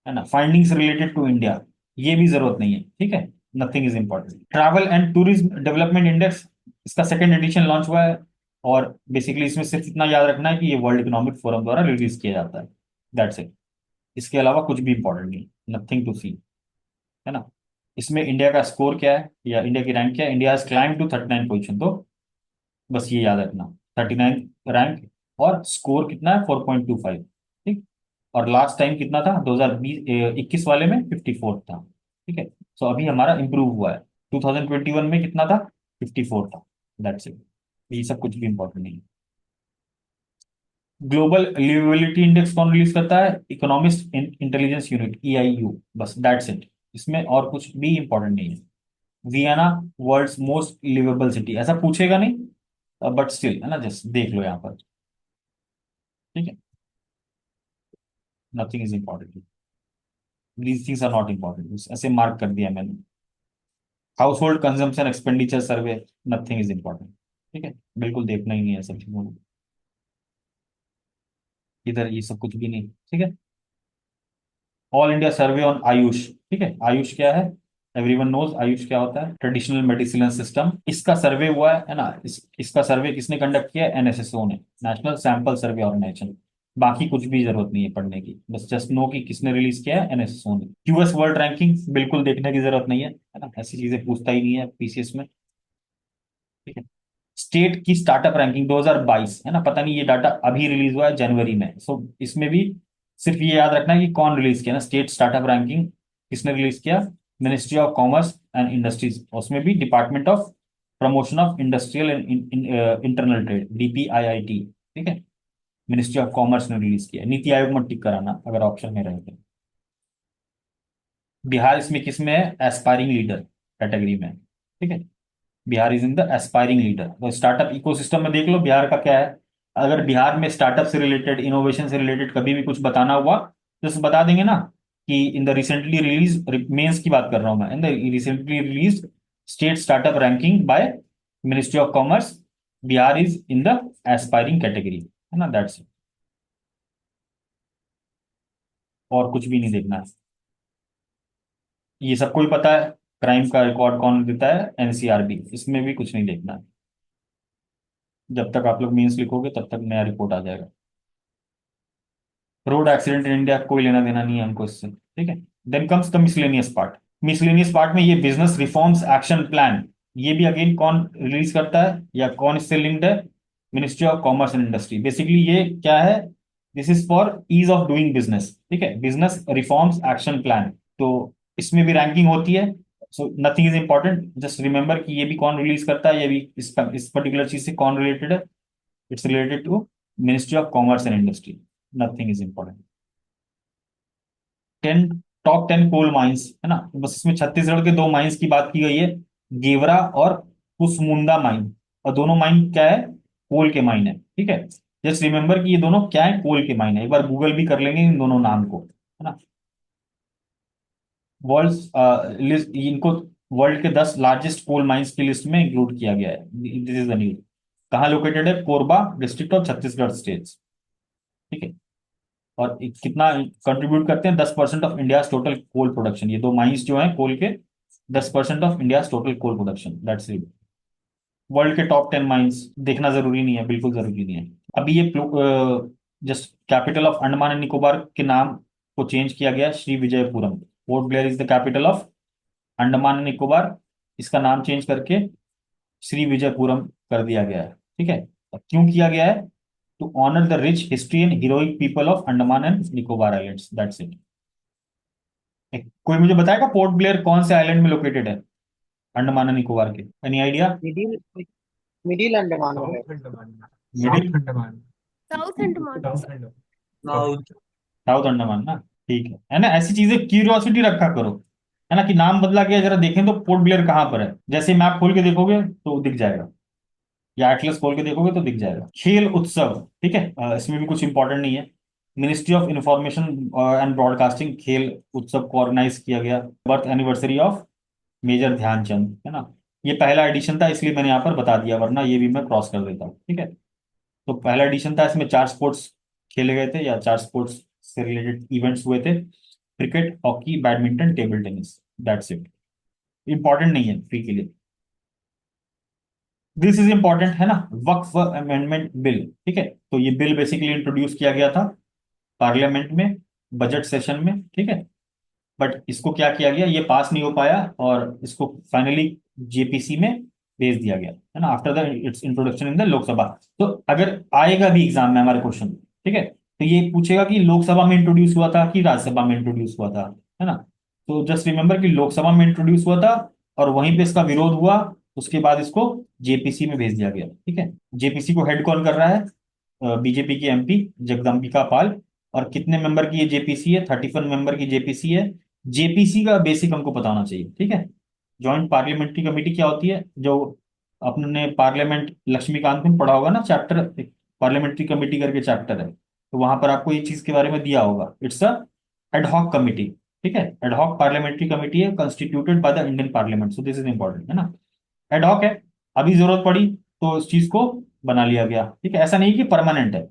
है ना। फाइंडिंग्स रिलेटेड टू इंडिया, ये भी जरूरत नहीं है। ठीक है, nothing is important. Travel and tourism development index, इसका सेकंड एडिशन लॉन्च हुआ है। और बेसिकली इसमें सिर्फ इतना याद रखना है कि ये वर्ल्ड इकोनॉमिक फोरम द्वारा रिलीज किया जाता है। That's it. इसके अलावा कुछ भी इंपॉर्टेंट नहीं, नथिंग टू सी। है ना, इसमें इंडिया का स्कोर क्या है, या इंडिया की रैंक क्या है, India has claim to 39 position. तो बस ये याद रखना, 39 रैंक, और स्कोर कितना है, 4.25। ठीक, और लास्ट टाइम कितना था, 2020 21 वाले में 54 था। ठीक है, सो अभी हमारा इंप्रूव हुआ है। 2021 में कितना था, 54 था। That's it. ये सब कुछ भी इंपॉर्टेंट नहीं है। ग्लोबल लिवेबिलिटी इंडेक्स कौन रिलीज करता है, इकोनॉमिस्ट इंटेलिजेंस यूनिट, ईआईयू। बस दैट्स इट, इसमें और कुछ भी इंपॉर्टेंट नहीं है। Vienna, world's most liveable city, ऐसा पूछेगा नहीं, बट स्टिल है ना, जस्ट देख लो यहाँ पर। ठीक है, nothing is important, these things are not important, ऐसे मार्क कर दिया मैंने। Household consumption expenditure survey, nothing is important. ठीक है, बिल्कुल देखना ही नहीं है सब चीजों को, इधर ये सब कुछ भी नहीं। ठीक है, all India survey on Ayush. ठीक है, आयुष क्या है, एवरीवन नोज आयुष क्या होता है, ट्रेडिशनल मेडिसिन सिस्टम। इसका सर्वे हुआ है ना, इसका सर्वे किसने कंडक्ट किया है, एनएसएसओ ने, नेशनल सैंपल सर्वे ऑर्गेनाइजेशन। बाकी कुछ भी जरूरत नहीं है पढ़ने की, बस जस्ट नो कि किसने रिलीज किया है, एनएसएसओ ने। यूएस वर्ल्ड रैंकिंग बिल्कुल देखने की जरूरत नहीं है ना, ऐसी चीजें पूछता ही नहीं है पीसीएस में। ठीक है, स्टेट की स्टार्टअप रैंकिंग 2022, है ना, पता नहीं ये डाटा अभी रिलीज हुआ है जनवरी में। सो इसमें भी सिर्फ ये याद रखना है कि कौन रिलीज किया ना, स्टेट स्टार्टअप रैंकिंग किसने रिलीज किया, ministry of commerce and industries. उसमें भी department of promotion of industrial and internal trade, DPIIT. ठीक है, मिनिस्ट्री ऑफ कॉमर्स ने रिलीज किया। नीति आयोग में टिक कराना अगर ऑप्शन में रहे तो। बिहार इसमें किस में है, एस्पायरिंग लीडर कैटेगरी में। ठीक है, Bihar is in the aspiring leader. तो स्टार्टअप इकोसिस्टम में देख लो बिहार का क्या है, अगर बिहार में स्टार्टअप से रिलेटेड, इनोवेशन से रिलेटेड कभी भी कुछ बताना हुआ तो बस बता देंगे ना कि in the recently release, mains की बात कर रहा हूं मैं, in the recently release state startup ranking by ministry of commerce, Bihar is in the aspiring category, है ना, दैट्स इट। और कुछ भी नहीं देखना है, ये सबको ही पता है। क्राइम का रिकॉर्ड कौन देता है? एनसीआरबी, इसमें भी कुछ नहीं देखना है। जब तक आप लोग मीन्स लिखोगे तब तक नया रिपोर्ट आ जाएगा। रोड एक्सीडेंट इन इंडिया, कोई लेना देना नहीं है हमको इससे, ठीक है। Then comes the miscellaneous part. Miscellaneous part में ये बिजनेस रिफॉर्म्स एक्शन प्लान, ये भी अगेन कौन रिलीज करता है या कौन इससे लिंक्ड है? Ministry of commerce and industry. Basically ये क्या है? This is for ease of doing business, ठीक है, बिजनेस रिफॉर्म्स एक्शन प्लान। तो इसमें भी रैंकिंग होती है। So nothing is important, just remember कि ये भी कौन रिलीज करता है, ये भी इस पर्टिकुलर चीज से कौन रिलेटेड है। It's related to ministry of commerce and industry. Nothing is important. 10 top 10 coal mines, है ना, तो बस इसमें छत्तीसगढ़ के दो माइंस की बात की गई है, गेवरा और कुसमुंडा माइन। और दोनों माइन क्या है? कोल के माइन है, ठीक है। जस्ट रिमेंबर कि ये दोनों क्या है? कोल के माइन है। एक बार गूगल भी कर लेंगे इन दोनों नाम को, है ना। वर्ल्ड लिस्ट, इनको वर्ल्ड के 10 लार्जेस्ट कोल माइंस की लिस्ट में इंक्लूड किया गया है। This is the news. कहाँ लोकेटेड है? Korba district of Chhattisgarh states, ठीक है। और कितना कंट्रीब्यूट करते हैं? 10% of India total coal production. ये दो माइंस जो हैं कोल के, 10% of India total coal production, that's it. World के टॉप 10 माइंस देखना जरूरी नहीं है, बिल्कुल जरूरी नहीं है। अभी ये just capital of Andaman and Nicobar के नाम को चेंज किया गया, Shri Vijayapuram. Port Blair is the capital of Andaman and Nicobar, इसका नाम चेंज करके श्री विजयपुरम कर दिया गया है, ठीक है। क्यों किया गया है? To honour the rich history and heroic people of Andaman and Nicobar islands, that's it. कोई मुझे बताएगा पोर्ट ब्लेयर कौन से आइलैंड में लोकेटेड है अंडमान एंड निकोबार के? Any idea? Middle middle Andaman में है। Middle, south Andaman. South. South Andaman ना, ठीक है ना। ऐसी चीजें क्यूरियोसिटी रखा करो, है ना, कि नाम बदला गया, जरा देखें तो पोर्ट ब्लेयर कहाँ पर है। जैसे मैप खोल के देखोगे तो दिख जाएगा, या एटलस खोल के देखोगे तो दिख जाएगा। खेल उत्सव, ठीक है, इसमें भी कुछ इंपॉर्टेंट नहीं है। Ministry of information and broadcasting खेल उत्सव को ऑर्गेनाइज किया गया। Birth anniversary of major Dhyanchand, है ना। ये पहला एडिशन था इसलिए मैंने यहाँ पर बता दिया, वरना ये भी मैं क्रॉस कर देता हूँ, ठीक है। तो पहला एडिशन था, इसमें 4 स्पोर्ट्स खेले गए थे, या 4 स्पोर्ट्स से रिलेटेड इवेंट्स हुए थे। Cricket, hockey, badminton, table tennis, that's it. Important नहीं है फ्री के लिए। दिस इज इंपॉर्टेंट, है ना। वक्फ अमेंडमेंट बिल, ठीक है। तो ये बिल बेसिकली इंट्रोड्यूस किया गया था पार्लियामेंट में, बजट सेशन में, ठीक है। बट इसको क्या किया गया? ये पास नहीं हो पाया और इसको फाइनली जेपीसी में भेज दिया गया, है ना, after the it's introduction in the Lok Sabha. तो अगर आएगा भी एग्जाम में हमारे क्वेश्चन, ठीक है, तो ये पूछेगा कि लोकसभा में इंट्रोड्यूस हुआ था कि राज्यसभा में इंट्रोड्यूस हुआ था, है ना। तो जस्ट रिमेंबर कि लोकसभा में इंट्रोड्यूस हुआ था और वहीं पे इसका विरोध हुआ, उसके बाद इसको जेपीसी में भेज दिया गया, ठीक है। जेपीसी को हेड कौन कर रहा है? बीजेपी की एमपी जगदम्बिका पाल। और कितने मेंबर की ये जेपीसी है? 31 मेंबर की जेपीसी है। जेपीसी का बेसिक हमको पता होना चाहिए, ठीक है। जॉइंट पार्लियामेंट्री कमेटी क्या होती है? जो अपने पार्लियामेंट लक्ष्मीकांत में पढ़ा होगा ना चैप्टर, पार्लियामेंट्री कमेटी करके चैप्टर है, तो वहां पर आपको ये चीज के बारे में दिया होगा। इट्स अ एडहॉक कमिटी, ठीक है। एडहॉक पार्लियामेंट्री कमेटी है constituted by the Indian parliament, so this is important, है ना। एडहॉक है, अभी जरूरत पड़ी तो इस चीज को बना लिया गया, ठीक है। ऐसा नहीं कि परमानेंट है।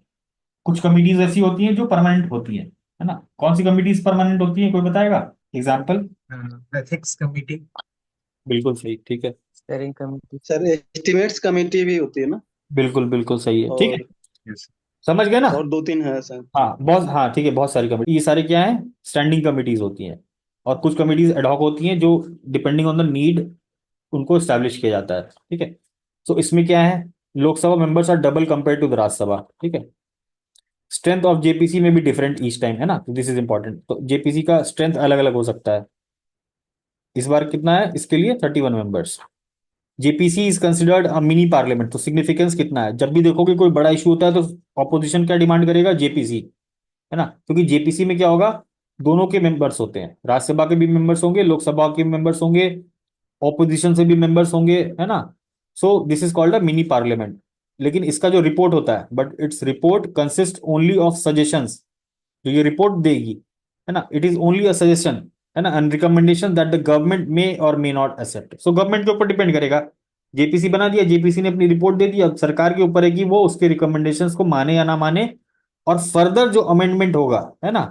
कुछ कमिटीज ऐसी होती हैं जो परमानेंट होती हैं, है ना। कौन सी कमिटीज परमानेंट होती हैं, कोई बताएगा एग्जाम्पल? Ethics committee. बिल्कुल सही, ठीक है। Steering committee. Sir estimates committee भी होती है ना? बिल्कुल बिल्कुल सही है, ठीक है। और समझ गए ना? और 2-3 है सर। हाँ बहुत, हाँ ठीक है, बहुत सारी कमेटी, ये सारे क्या है? स्टैंडिंग कमिटीज होती हैं। और कुछ कमिटीज एडहॉक होती हैं जो डिपेंडिंग ऑन द नीड उनको स्टैब्लिश किया जाता है, ठीक है। तो इसमें क्या है? Lok Sabha members are double compare to the Rajya Sabha, ठीक है। स्ट्रेंथ ऑफ जेपीसी में भी डिफरेंट ईच टाइम, है ना, तो दिस इज इंपॉर्टेंट। तो जेपीसी का स्ट्रेंथ अलग अलग हो सकता है। इस बार कितना है इसके लिए? 31 members. JPC is considered a mini parliament, तो सिग्निफिकेंस कितना है? जब भी देखोगे कोई बड़ा इशू होता है तो ऑपोजिशन क्या डिमांड करेगा? जेपीसी, है ना, क्योंकि जेपीसी में क्या होगा? दोनों के मेंबर्स होते हैं, राज्यसभा के भी मेंबर्स होंगे, लोकसभा के मेंबर्स होंगे, ऑपोजिशन से भी मेंबर्स होंगे, है ना। So this is called a mini parliament. लेकिन इसका जो रिपोर्ट होता है, but its report consist only of suggestions. जो ये रिपोर्ट देगी, है ना, it is only a suggestion, है ना, and recommendation that the government may or may not accept. So government के ऊपर डिपेंड करेगा। जेपीसी बना दिया, जेपीसी ने अपनी रिपोर्ट दे दी, अब सरकार के ऊपर है कि वो उसके रिकमेंडेशंस को माने या ना माने, और फर्दर जो अमेंडमेंट होगा, है ना,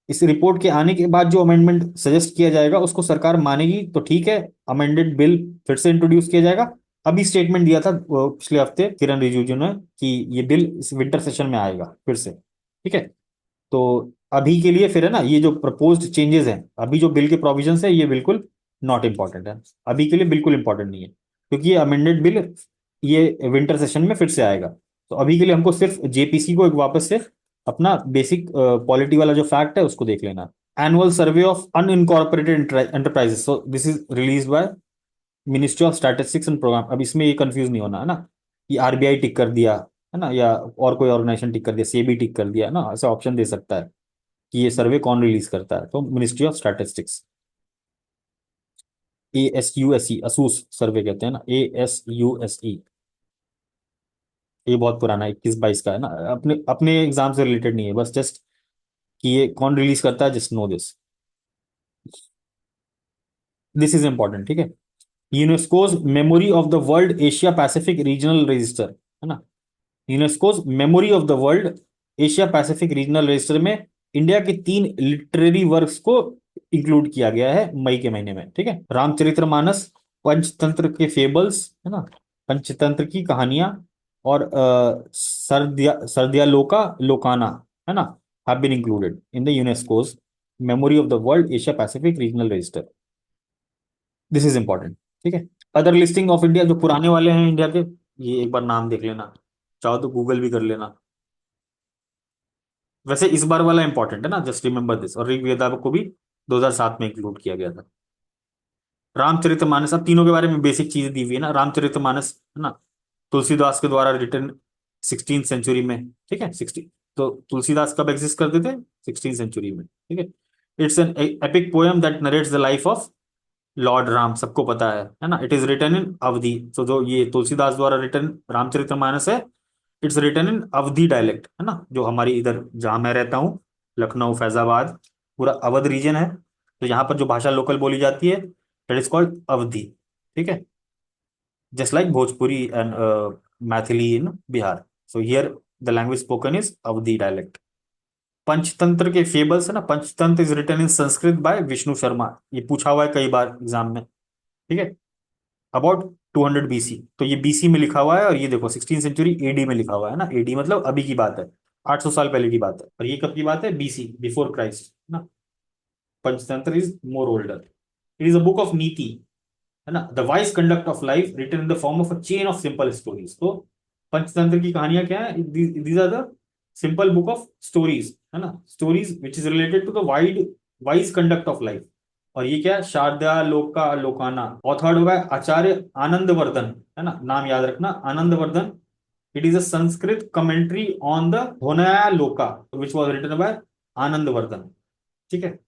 इस रिपोर्ट के आने के बाद जो अमेंडमेंट सजेस्ट किया जाएगा उसको सरकार मानेगी तो ठीक है, अमेंडेड बिल फिर से इंट्रोड्यूस किया जाएगा। अभी स्टेटमेंट दिया था पिछले हफ्ते किरण रिजिजू ने कि ये बिल इस विंटर सेशन में आएगा फिर से, ठीक है। तो अभी के लिए फिर, है ना, ये जो प्रपोज्ड चेंजेस हैं, अभी जो बिल के प्रोविजंस है, ये बिल्कुल नॉट इंपॉर्टेंट है, अभी के लिए बिल्कुल इंपॉर्टेंट नहीं है, क्योंकि ये अमेंडेड बिल ये विंटर सेशन में फिर से आएगा। तो अभी के लिए हमको सिर्फ जेपीसी को एक वापस से अपना बेसिक पॉलिटी वाला जो फैक्ट है उसको देख लेना। Annual survey of unincorporated enterprises, so this is release by ministry of statistics and programme. अब इसमें ये कंफ्यूज नहीं होना, है ना, कि आरबीआई टिक कर दिया, है ना, या और कोई ऑर्गेनाइजेशन टिक कर दिया, सेबी टिक कर दिया, है ना, ऐसा ऑप्शन दे सकता है कि ये सर्वे कौन रिलीज करता है। तो ministry of statistics, ASUSE, ASUSE survey कहते हैं ना, ASUSE। ये बहुत पुराना 21-22 का है ना, अपने अपने एग्जाम से रिलेटेड नहीं है, बस जस्ट कि ये कौन रिलीज करता है, just know this, this is important, ठीक है। UNESCO's memory of the world Asia Pacific regional register, है ना, UNESCO's memory of the world Asia Pacific regional register में इंडिया के 3 लिटरेरी वर्क्स को इंक्लूड किया गया है मई के महीने में, ठीक है। रामचरितमानस, पंचतंत्र के फेबल्स, है ना, पंचतंत्र की कहानियां, और सर्दियालोका लोकाना, है ना, have been included in the UNESCO's memory of the world Asia Pacific regional register. This is important, ठीक है। अदर लिस्टिंग ऑफ इंडिया, जो पुराने वाले हैं इंडिया के, ये एक बार नाम देख लेना, चाहो तो गूगल भी कर लेना। वैसे इस बार वाला इंपॉर्टेंट है ना, जस्ट रिमेंबर दिस। और ऋग्वेदा को भी 2007 में इंक्लूड किया गया था। रामचरितमानस, अब तीनों के बारे में बेसिक चीजें दी हुई है ना। रामचरितमानस, है ना, तुलसीदास के द्वारा रिटर्न 16th सेंचुरी में, ठीक है, 60। तो तुलसीदास कब एग्जिस्ट करते थे? 16th सेंचुरी में, ठीक है। It's an epic poem that narrates the life of Lord Ram, सबको पता है ना। इट इज रिटन इन अवधि। तो जो ये तुलसीदास द्वारा रिटन रामचरितमानस है, इट्स रिटन इन अवधि डायलेक्ट, है ना, जो हमारी इधर जहां मैं रहता हूँ, लखनऊ फैजाबाद, पूरा अवध रीजन है। तो यहाँ पर जो भाषा लोकल बोली जाती है, दैट इज कॉल्ड अवधि, ठीक है। Just like Bhojpuri and Maithili in Bihar, so here the language spoken is Awadhi dialect. Panchatantra के फेबल्स, है ना, Panchatantra is written in Sanskrit by Vishnu Sharma. ये पूछा हुआ है कई बार एग्जाम में, ठीक है। अबाउट 200 बीसी, तो ये बीसी में लिखा हुआ है, और ये देखो 16th सेंचुरी एडी में लिखा हुआ है ना। एडी मतलब अभी की बात है, 800 साल पहले की बात है। और ये कब की बात है? बीसी, बिफोर क्राइस्ट ना। Panchatantra is more older. It is a book of niti, है ना, the wise conduct of life written in the form of a chain of simple stories. तो पंचतंत्र की कहानियां क्या है? These are the simple book of stories, है ना, stories which is related to the wise conduct of life. और ये क्या है? शारदा लोका लोकाना, ऑथर्ड हुआ है आचार्य आनंदवर्धन, है ना, नाम याद रखना, Anandavardhana. It is a Sanskrit commentary on the होनया लोका which was written by Anandavardhana, ठीक है।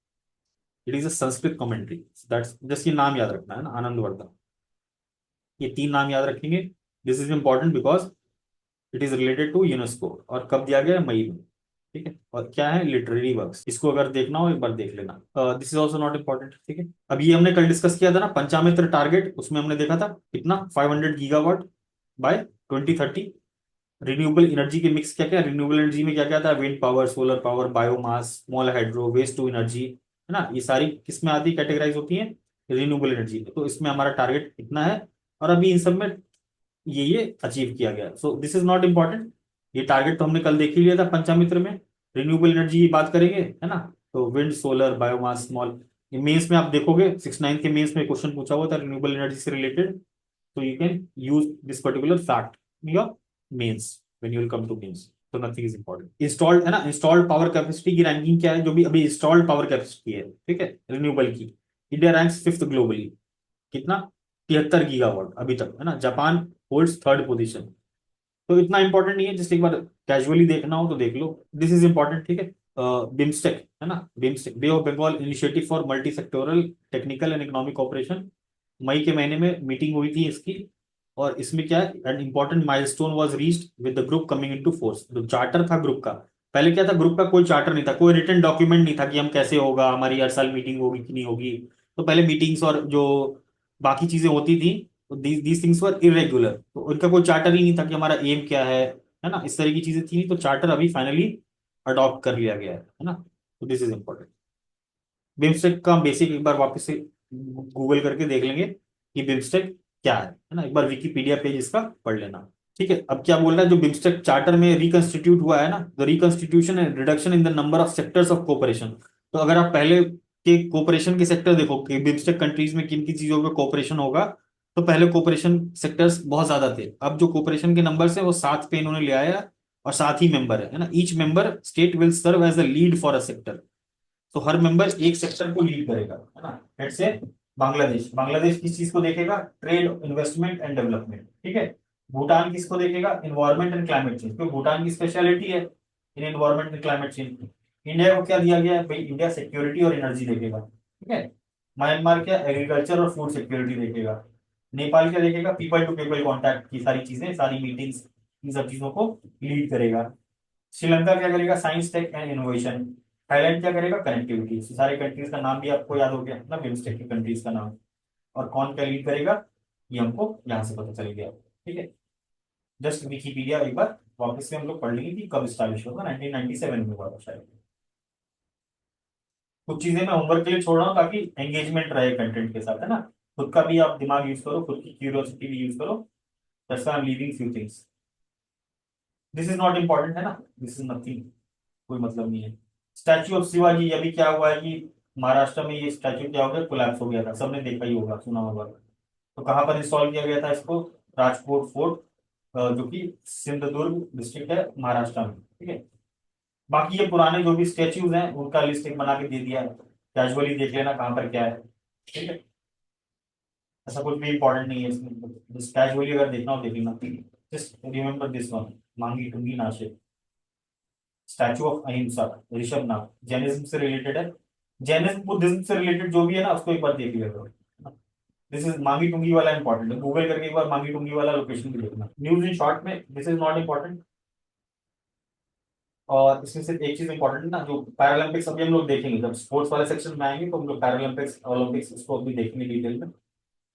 It is a Sanskrit commentary, that's just ये नाम याद रखना है ना, आनंदवर्धन। ये 3 नाम याद रखेंगे। This is important because it is related to UNESCO. और कब दिया गया है? मई में, ठीक है। और क्या है? Literary works. इसको अगर देखना हो एक बार देख लेना। This is also not important, ठीक है। अब ये हमने कल डिस्कस किया था ना, पंचामित्र टारगेट, उसमें हमने देखा था कितना, 500 गीगावाट बाय 2030। रिन्यूएबल एनर्जी के मिक्स क्या क्या? रिन्यूएबल एनर्जी में क्या क्या था? Wind power, solar power, biomass, small hydro, waste to energy, है ना। ये सारी किस में आती, कैटेगराइज होती है? रिन्यूएबल एनर्जी में। तो इसमें हमारा टारगेट कितना है? और अभी इन सब में ये अचीव किया गया। सो दिस इज नॉट इंपॉर्टेंट। ये टारगेट तो हमने कल देख ही लिया था पंचामित्र में। रिन्यूएबल एनर्जी की बात करेंगे, है ना, तो wind, solar, biomass, small. Mains में आप देखोगे 69 के मेंस में क्वेश्चन पूछा हुआ था रिन्यूएबल एनर्जी से रिलेटेड। तो you can use this particular fact in your mains when you will come to mains. तो नथिंग इज इंपॉर्टेंट। इंस्टॉल्ड, है ना, इंस्टॉल्ड पावर कैपेसिटी की रैंकिंग क्या है? जो भी अभी इंस्टॉल्ड पावर कैपेसिटी है, ठीक है, रिन्यूएबल की, इंडिया रैंक्स 5th ग्लोबली। कितना? 73 गीगावाट अभी तक, है ना। Japan holds 3rd position. तो इतना इंपॉर्टेंट नहीं है, जस्ट एक बार कैजुअली देखना हो तो देख लो। दिस इज इंपॉर्टेंट, ठीक है। बिम्स्टेक, है ना, BIMSTEC, bay of Bengal initiative for multi sectoral technical and economic cooperation. मई के महीने में मीटिंग हुई थी इसकी, और इसमें क्या है, an important milestone was reached with the group coming into force. जो चार्टर था ग्रुप का, पहले क्या था, ग्रुप का कोई चार्टर नहीं था, कोई रिटन डॉक्यूमेंट नहीं था कि हम कैसे होगा, हमारी हर साल मीटिंग होगी कि नहीं होगी। तो पहले मीटिंग्स और जो बाकी चीजें होती थी, तो दीज थिंग्स वर इरेगुलर, तो उनका कोई चार्टर ही नहीं था कि हमारा एम क्या है ना, इस तरह की चीजें थी नहीं। तो चार्टर अभी फाइनली अडॉप्ट कर लिया गया है ना। तो दिस इज इंपॉर्टेंट। बिम्स्टेक का हम बेसिक एक बार वापस से गूगल करके देख लेंगे कि बिम्स्टेक क्या है ना, एक बार विकिपीडिया पेज इसका पढ़ लेना। ठीक है, अब क्या बोल रहा है, जो बिम्स्टेक चार्टर में रिकंस्टिट्यूट हुआ है ना, the reconstitution and reduction in the number of sectors of cooperation. तो अगर आप पहले के कोऑपरेशन के सेक्टर देखो कि बिम्स्टेक कंट्रीज में किन किन चीजों पे कोऑपरेशन होगा, तो पहले कोऑपरेशन सेक्टर्स बहुत ज्यादा थे। अब जो कोऑपरेशन के नंबर है वो 7 पे इन्होंने ले आया, और 7 ही मेंबर है ना। Each member state will serve as a lead for a sector. तो हर मेंबर एक सेक्टर को लीड करेगा, है ना। लेट्स से बांग्लादेश, बांग्लादेश किस चीज को देखेगा, ट्रेड, इन्वेस्टमेंट एंड डेवलपमेंट। ठीक है। भूटान किसको देखेगा, इन्वायरमेंट एंड क्लाइमेट चेंज, क्योंकि भूटान की स्पेशलिटी है in environment and climate change. India को क्या दिया गया है भाई, इंडिया सिक्योरिटी और एनर्जी देखेगा। ठीक है। म्यांमार क्या, एग्रीकल्चर और फूड सिक्योरिटी देखेगा। नेपाल क्या देखेगा, पीपल टू पीपल कॉन्टैक्ट की सारी चीजें, सारी मीटिंग्स, इन सब चीजों को लीड करेगा। श्रीलंका क्या करेगा, science tech and innovation. Thailand क्या करेगा, कनेक्टिविटी। सारे कंट्रीज का नाम भी आपको याद हो गया ना, बिम्स्टेक की कंट्रीज का नाम। और कौन क्या लीड करेगा, ये हमको यहाँ से पता चल गया। ठीक है। जस्ट विकिपीडिया एक बार वापस से हम लोग पढ़ लेंगे कि कब स्टैब्लिश हुआ था, 1997 में हुआ था शायद। कुछ चीजें मैं होमवर्क के लिए छोड़ रहा हूँ ताकि एंगेजमेंट रहे कंटेंट के साथ, है ना। खुद का भी आप दिमाग यूज करो, खुद की क्यूरियोसिटी भी यूज करो। That's why I am leaving few things. This is not important, है ना, दिस इज नथिंग, कोई मतलब नहीं है। स्टैच्यू ऑफ शिवाजी, अभी क्या हुआ है कि महाराष्ट्र में ये स्टैच्यू क्या हो गया, कोलैप्स हो गया था, सबने देखा ही होगा, सुना होगा। तो कहाँ पर इंस्टॉल किया गया था इसको, राजकोट फोर्ट, जो कि सिंधुदुर्ग डिस्ट्रिक्ट है महाराष्ट्र में। ठीक है। बाकी ये पुराने जो भी स्टैच्यूज हैं उनका लिस्ट एक बना के दे दिया है, कैजुअली देख लेना कहाँ पर क्या है। ठीक है। ऐसा कुछ भी इंपॉर्टेंट नहीं है इसमें, जस्ट कैजुअली अगर देखना हो देख लेना। जस्ट रिमेंबर दिस वन, मांगी टुंगी नाशिक, स्टैचू ऑफ अहिंसा, ऋषभनाथ, जैनिज्म से रिलेटेड है। जैनिज्म बुद्धिज्म से रिलेटेड जो भी है ना, उसको एक बार देख लिया करो। दिस इज मांगी टुंगी वाला इंपॉर्टेंट है, गूगल करके एक बार मांगी टुंगी वाला लोकेशन भी देखना। न्यूज इन शॉर्ट में दिस इज नॉट इंपॉर्टेंट। और इसमें सिर्फ एक चीज इंपॉर्टेंट है ना, जो पैरालंपिक्स अभी हम लोग देखेंगे, जब स्पोर्ट्स वाले सेक्शन में आएंगे तो हम लोग पैरालंपिक्स ओलंपिक्स उसको भी देखेंगे डिटेल में।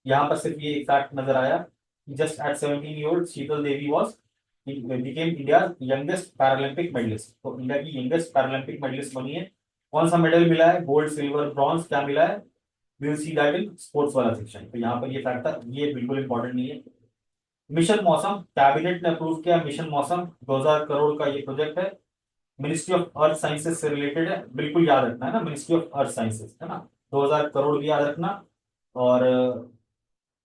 यहाँ पर सिर्फ ये फैक्ट नजर आया, just at 17 years old Sheetal Devi was became India youngest Paralympic medallist. तो इंडिया की यंगेस्ट पैरालंपिक मेडलिस्ट बनी है। कौन सा मेडल मिला है, गोल्ड, सिल्वर, ब्रॉन्ज, क्या मिला है, will see that in sports वाला सेक्शन। तो यहाँ पर ये फैक्ट था, ये बिल्कुल इंपॉर्टेंट नहीं है। मिशन मौसम, कैबिनेट ने अप्रूव किया मिशन मौसम, 2000 करोड़ का ये प्रोजेक्ट है। मिनिस्ट्री ऑफ अर्थ साइंसेस से रिलेटेड है, बिल्कुल याद रखना है ना, मिनिस्ट्री ऑफ अर्थ साइंसेस, है ना। 2000 करोड़ भी याद रखना। और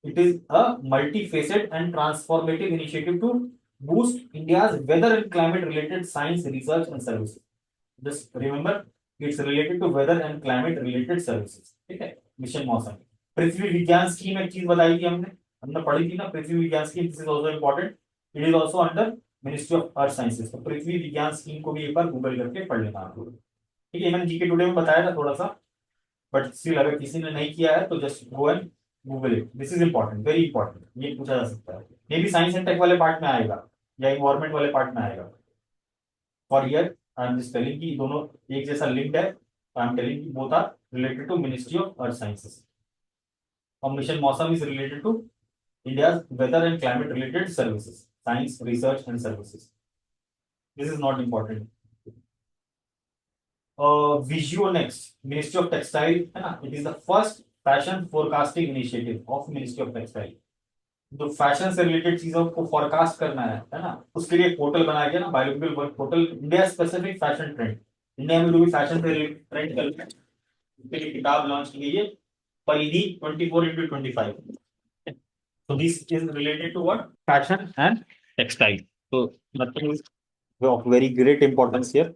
it is a multifaceted and transformative initiative to boost India's weather and climate related science research and services. Just remember, it's related to weather and climate related services. ठीक है। मिशन मौसम, पृथ्वी विज्ञान स्कीम एक चीज बताई थी हमने, हमने पढ़ी थी ना, पृथ्वी विज्ञान scheme, this is also important. It is also under ministry of earth sciences. तो पृथ्वी विज्ञान स्कीम को भी एक बार गूगल करके पढ़ लेना आप लोग। ठीक है, मैंने जीके टुडे में बताया था थोड़ा सा, बट स्टिल अगर किसी ने नहीं किया है तो just go and Google it, this is important, very important, ये पूछा जा सकता है। ये भी साइंस एंड टेक वाले पार्ट में आएगा या इन्वायरमेंट वाले पार्ट में आएगा। For year I am just telling कि दोनों एक जैसा लिंक्ड है, आई एम टेलिंग कि both are related to ministry of earth sciences. और mission Mausam is related to India's weather and climate related services, science research and services. This is not important. Visual next, ministry of textile, है ना, it is the first fashion forecasting initiative of ministry of textile. जो फैशन से रिलेटेड चीजों को फोरकास्ट करना है ना, उसके लिए पोर्टल बनाया गया ना, bilingual work portal, India specific fashion trend. India में जो भी फैशन से रिलेटेड ट्रेंड चल रहे हैं उसके लिए किताब लॉन्च की गई है, परिधि 24x25। So this is related to what? Fashion and textile. So nothing is of very great importance here.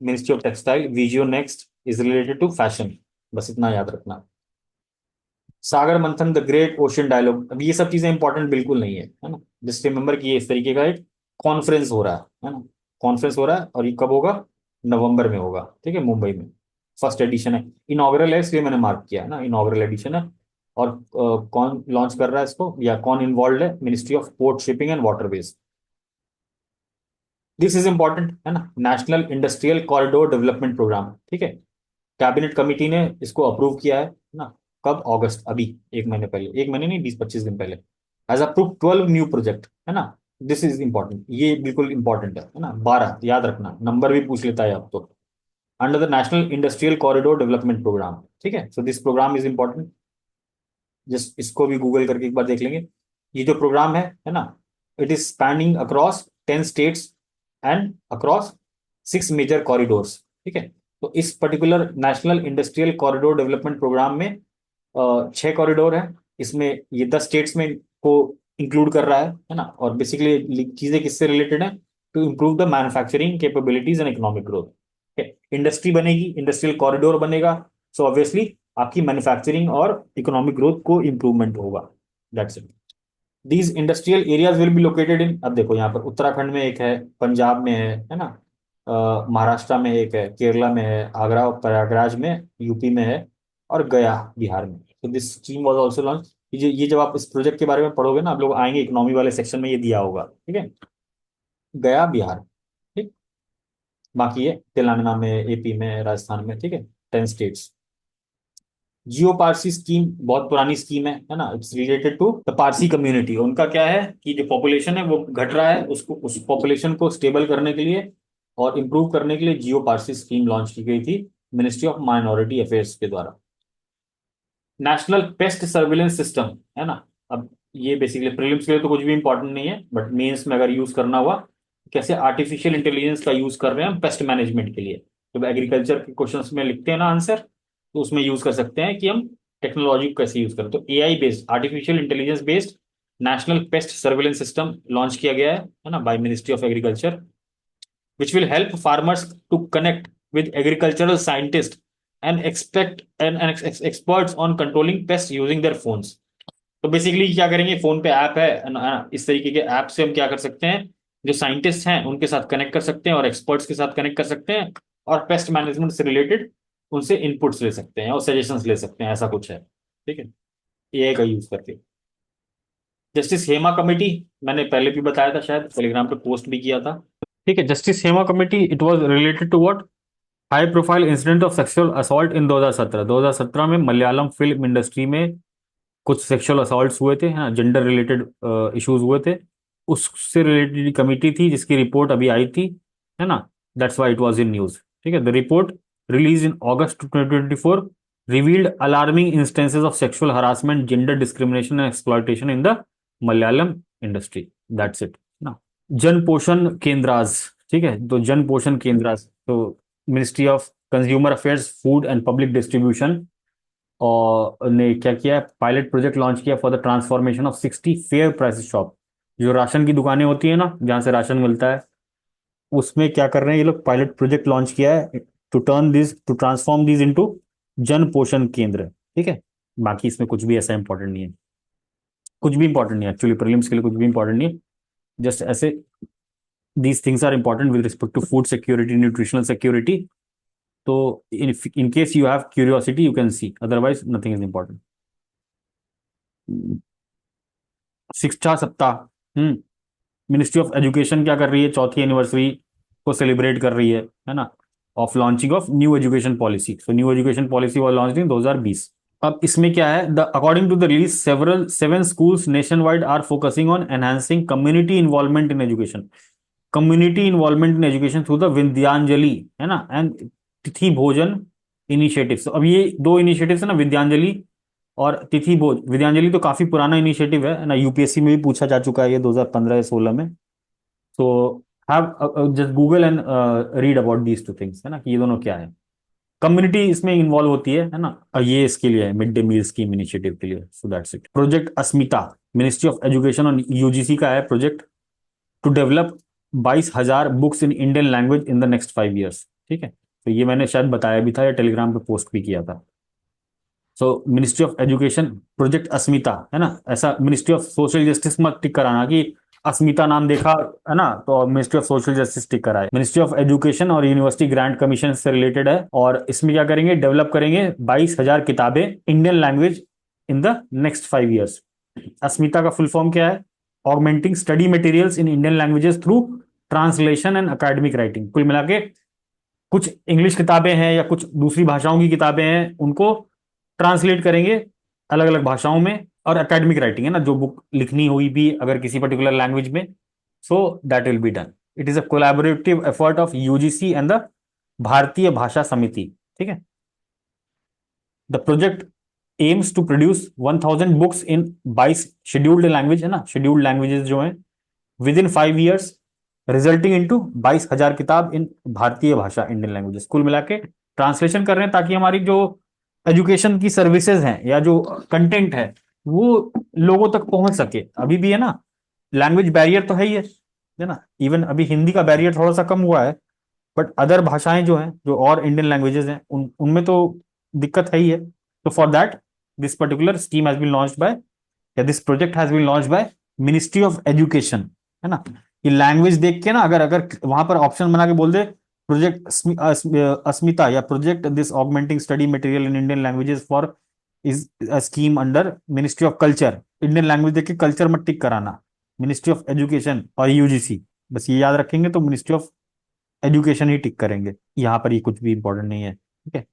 Ministry of Textile, Visio next is related to fashion. बस इतना याद रखना। सागर मंथन, द ग्रेट ओशियन डायलॉग, अब ये सब चीजें इंपॉर्टेंट बिल्कुल नहीं है ना। जस्ट रिमेंबर कि ये इस तरीके का एक कॉन्फ्रेंस हो रहा है ना, कॉन्फ्रेंस हो रहा है, और ये कब होगा, नवंबर में होगा। ठीक है, मुंबई में फर्स्ट एडिशन है, इनॉग्रल है, इसलिए मैंने मार्क किया है ना, इनॉग्रल एडिशन है। और कौन लॉन्च कर रहा है इसको या कौन इन्वॉल्व है? Ministry of port, shipping and waterways. This is important, है ना, national industrial corridor development programme. ठीक है, कैबिनेट कमिटी ने इसको अप्रूव किया है ना। कब? अगस्त, अभी 1 महीने पहले, 1 महीने नहीं, 20-25 दिन पहले। एज अप्रूव 12 न्यू प्रोजेक्ट, है ना। दिस इज इंपॉर्टेंट, ये बिल्कुल इंपॉर्टेंट है ना। 12 याद रखना, नंबर भी पूछ लेता है अब तो। Under the national industrial corridor development programme. ठीक है, so this program is important. Just इसको भी गूगल करके एक बार देख लेंगे। ये जो प्रोग्राम है ना, it is spanning across 10 states and across 6 major corridors. ठीक है, तो इस particular national industrial corridor development program में 6 कॉरिडोर है। इसमें ये 10 स्टेट्स में को इंक्लूड कर रहा है ना। और बेसिकली चीजें किससे रिलेटेड है? To improve the manufacturing capabilities and economic growth. Industry बनेगी, इंडस्ट्रियल कॉरिडोर बनेगा, सो ऑब्वियसली आपकी मैन्युफैक्चरिंग और इकोनॉमिक ग्रोथ को इंप्रूवमेंट होगा। That's it. These industrial areas will be located in, अब देखो यहाँ पर उत्तराखंड में एक है, पंजाब में है ना, महाराष्ट्र में एक है, केरला में है, आगरा और प्रयागराज में यूपी में है, और गया बिहार में। तो this scheme was also launch. ये जब आप इस प्रोजेक्ट के बारे में पढ़ोगे ना, आप लोग आएंगे इकोनॉमी वाले सेक्शन में, ये दिया होगा। ठीक है, गया बिहार। ठीक, बाकी ये तेलंगाना में, एपी में, राजस्थान में। ठीक है, 10 स्टेट्स। जियो पारसी स्कीम बहुत पुरानी स्कीम है ना। It's related to the Parsi community. उनका क्या है कि जो पॉपुलेशन है वो घट रहा है, उसको, उस पॉपुलेशन को स्टेबल करने के लिए और इंप्रूव करने के लिए जियो पारसी स्कीम लॉन्च की गई थी मिनिस्ट्री ऑफ माइनॉरिटी अफेयर्स के द्वारा। नेशनल पेस्ट सर्विलेंस सिस्टम, है ना। अब ये बेसिकली प्रीलिम्स के लिए तो कुछ भी इंपॉर्टेंट नहीं है, बट मेंस में अगर यूज करना हुआ, कैसे आर्टिफिशियल इंटेलिजेंस का यूज कर रहे हैं हम पेस्ट मैनेजमेंट के लिए। जब एग्रीकल्चर के क्वेश्चंस में लिखते हैं ना आंसर, तो उसमें यूज कर सकते हैं कि हम टेक्नोलॉजी को कैसे यूज करें। तो AI based, artificial intelligence based national paste surveillance system launch किया गया है ना, bye ministry of agriculture, which will help farmers to connect with agricultural scientists and expect and experts on controlling pests using their phones। तो बेसिकली क्या करेंगे, फोन पे ऐप है ना, इस तरीके के ऐप से हम क्या कर सकते हैं, जो साइंटिस्ट हैं उनके साथ कनेक्ट कर सकते हैं और एक्सपर्ट्स के साथ कनेक्ट कर सकते हैं, और पेस्ट मैनेजमेंट से रिलेटेड उनसे इनपुट्स ले सकते हैं और सजेशंस ले सकते हैं, ऐसा कुछ है। ठीक है, एआई का यूज करके। जस्टिस हेमा कमेटी, मैंने पहले भी बताया था, शायद टेलीग्राम पे पोस्ट भी किया था। ठीक है, justice Hema committee, it was related to what? High profile incident of sexual assault in 2017 में मलयालम फिल्म इंडस्ट्री में कुछ सेक्सुअल असॉल्ट्स हुए थे, हाँ, जेंडर रिलेटेड इश्यूज हुए थे। उससे रिलेटेड कमेटी थी जिसकी रिपोर्ट अभी आई थी, है ना। That's why it was in news. ठीक है, the report release in August 2024 revealed alarming instances of sexual harassment, gender discrimination and exploitation in the Malayalam industry. That's it ना। जन पोषण केंद्रास, ठीक है, तो जन पोषण केंद्रास, तो ministry of consumer affairs, food and public distribution और ने क्या किया, पायलट प्रोजेक्ट लॉन्च किया for the transformation of 60 fair price shop. जो राशन की दुकानें होती है ना, जहां से राशन मिलता है, उसमें क्या कर रहे हैं ये लोग, पायलट प्रोजेक्ट लॉन्च किया है टू ट्रांसफॉर्म दिस इनटू जन पोषण केंद्र। ठीक है, बाकी इसमें कुछ भी ऐसा इंपॉर्टेंट नहीं है, कुछ भी इंपॉर्टेंट नहीं है एक्चुअली, प्रीलिम्स के लिए कुछ भी इंपॉर्टेंट नहीं है। जस्ट ऐसे these things are important with respect to food security, nutritional security. So in case you have curiosity, you can see, otherwise nothing is important. शिक्षा सप्ताह, मिनिस्ट्री ऑफ एजुकेशन क्या कर रही है, चौथी एनिवर्सरी को सेलिब्रेट कर रही है ना, of launching of new education policy. So new education policy was launched in 2020। अब इसमें क्या है, the according to the release seven schools nationwide are focusing on enhancing community involvement in education, community involvement in education through the Vidyanjali, है ना, एंड तिथि भोजन इनिशिएटिव। अब ये 2 इनिशिएटिव्स है ना, विद्यांजलि और तिथि भोज। विद्यांजलि तो काफी पुराना इनिशिएटिव है ना, यूपीएससी में भी पूछा जा चुका है ये 2015 या 16 में। तो have just Google and read about these 2 things, है ना, कि ये दोनों क्या है। कम्युनिटी इसमें इन्वॉल्व होती है ना, और ये इसके लिए है, mid day meal scheme initiative के लिए। So that's it. Project Asmita, ministry of education और यूजीसी का है project, to develop 22,000 books in Indian language in the next 5 years। ठीक है, तो ये मैंने शायद बताया भी था या टेलीग्राम पे पोस्ट भी किया था। So ministry of education project Asmita, है ना। ऐसा मिनिस्ट्री ऑफ सोशल जस्टिस मत टिक कराना कि अस्मिता नाम देखा है ना तो मिनिस्ट्री ऑफ सोशल जस्टिस टिक कराए। मिनिस्ट्री ऑफ एजुकेशन और यूनिवर्सिटी ग्रांट कमीशन से रिलेटेड है, और इसमें क्या करेंगे, डेवलप करेंगे 22,000 किताबें Indian language in the next 5 years। अस्मिता का फुल फॉर्म क्या है? Augmenting study materials in Indian languages through translation and academic writing. कुल मिला के कुछ इंग्लिश किताबें हैं या कुछ दूसरी भाषाओं की किताबें हैं, उनको ट्रांसलेट करेंगे अलग अलग भाषाओं में, और एकेडमिक राइटिंग है ना, जो बुक लिखनी हुई भी अगर किसी पर्टिकुलर लैंग्वेज में, so that will be done. It is a collaborative effort of UGC and the Bharatiya Bhasha Samiti. ठीक है। The project aims to produce 1000 books in 22 scheduled language, है ना, शेड्यूल्ड लैंग्वेजेस जो हैं, within 5 years, resulting into 22,000 किताब इन भारतीय भाषा इंडियन लैंग्वेजेस। कुल मिला के ट्रांसलेशन कर रहे हैं ताकि हमारी जो एजुकेशन की सर्विसेज हैं या जो कंटेंट वो लोगों तक पहुंच सके। अभी भी है ना, लैंग्वेज बैरियर तो है ना, इवन अभी हिंदी का बैरियर थोड़ा सा कम हुआ है, बट अदर भाषाएं जो हैं, जो और इंडियन लैंग्वेजेस हैं, उनमें तो दिक्कत है ही है। तो for that this particular scheme has been launched by, या this project has been launched by ministry of education, है ना। ये लैंग्वेज देख के ना, अगर अगर वहां पर ऑप्शन बना के बोल दे प्रोजेक्ट अस्मिता या project this augmenting study material in Indian languages for is a scheme under ministry of culture, Indian language देख के कल्चर मत टिक कराना, मिनिस्ट्री ऑफ एजुकेशन और यूजीसी, बस ये याद रखेंगे तो मिनिस्ट्री ऑफ एजुकेशन ही टिक करेंगे। यहाँ पर ये कुछ भी इंपॉर्टेंट नहीं है। ठीक है,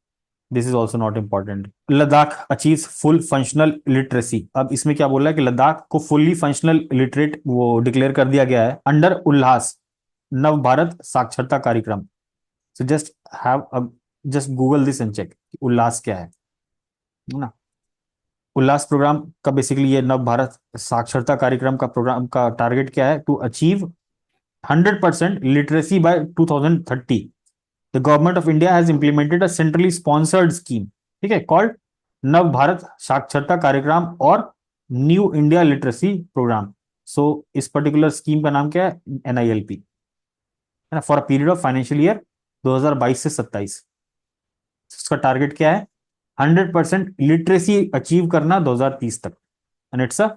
this is also not important. Ladakh achieve full functional literacy. अब इसमें क्या बोल रहा है कि लद्दाख को फुल्ली फंक्शनल लिटरेट वो डिक्लेयर कर दिया गया है अंडर उल्लास नव Bharat Saksharta Karyakram. So just google this and check Ullas क्या है ना। उल्लास प्रोग्राम का बेसिकली ये नव भारत साक्षरता कार्यक्रम का प्रोग्राम का टारगेट क्या है? To achieve 100% literacy by 2030। The government of India has implemented a centrally sponsored scheme, ठीक है, कॉल्ड नव भारत साक्षरता कार्यक्रम और new India literacy program. So इस पर्टिकुलर स्कीम का नाम क्या है? NILP, है ना, for a period of financial year 2022 से 27। इसका टारगेट क्या है? 100% लिटरेसी अचीव करना 2030 तक, and it's a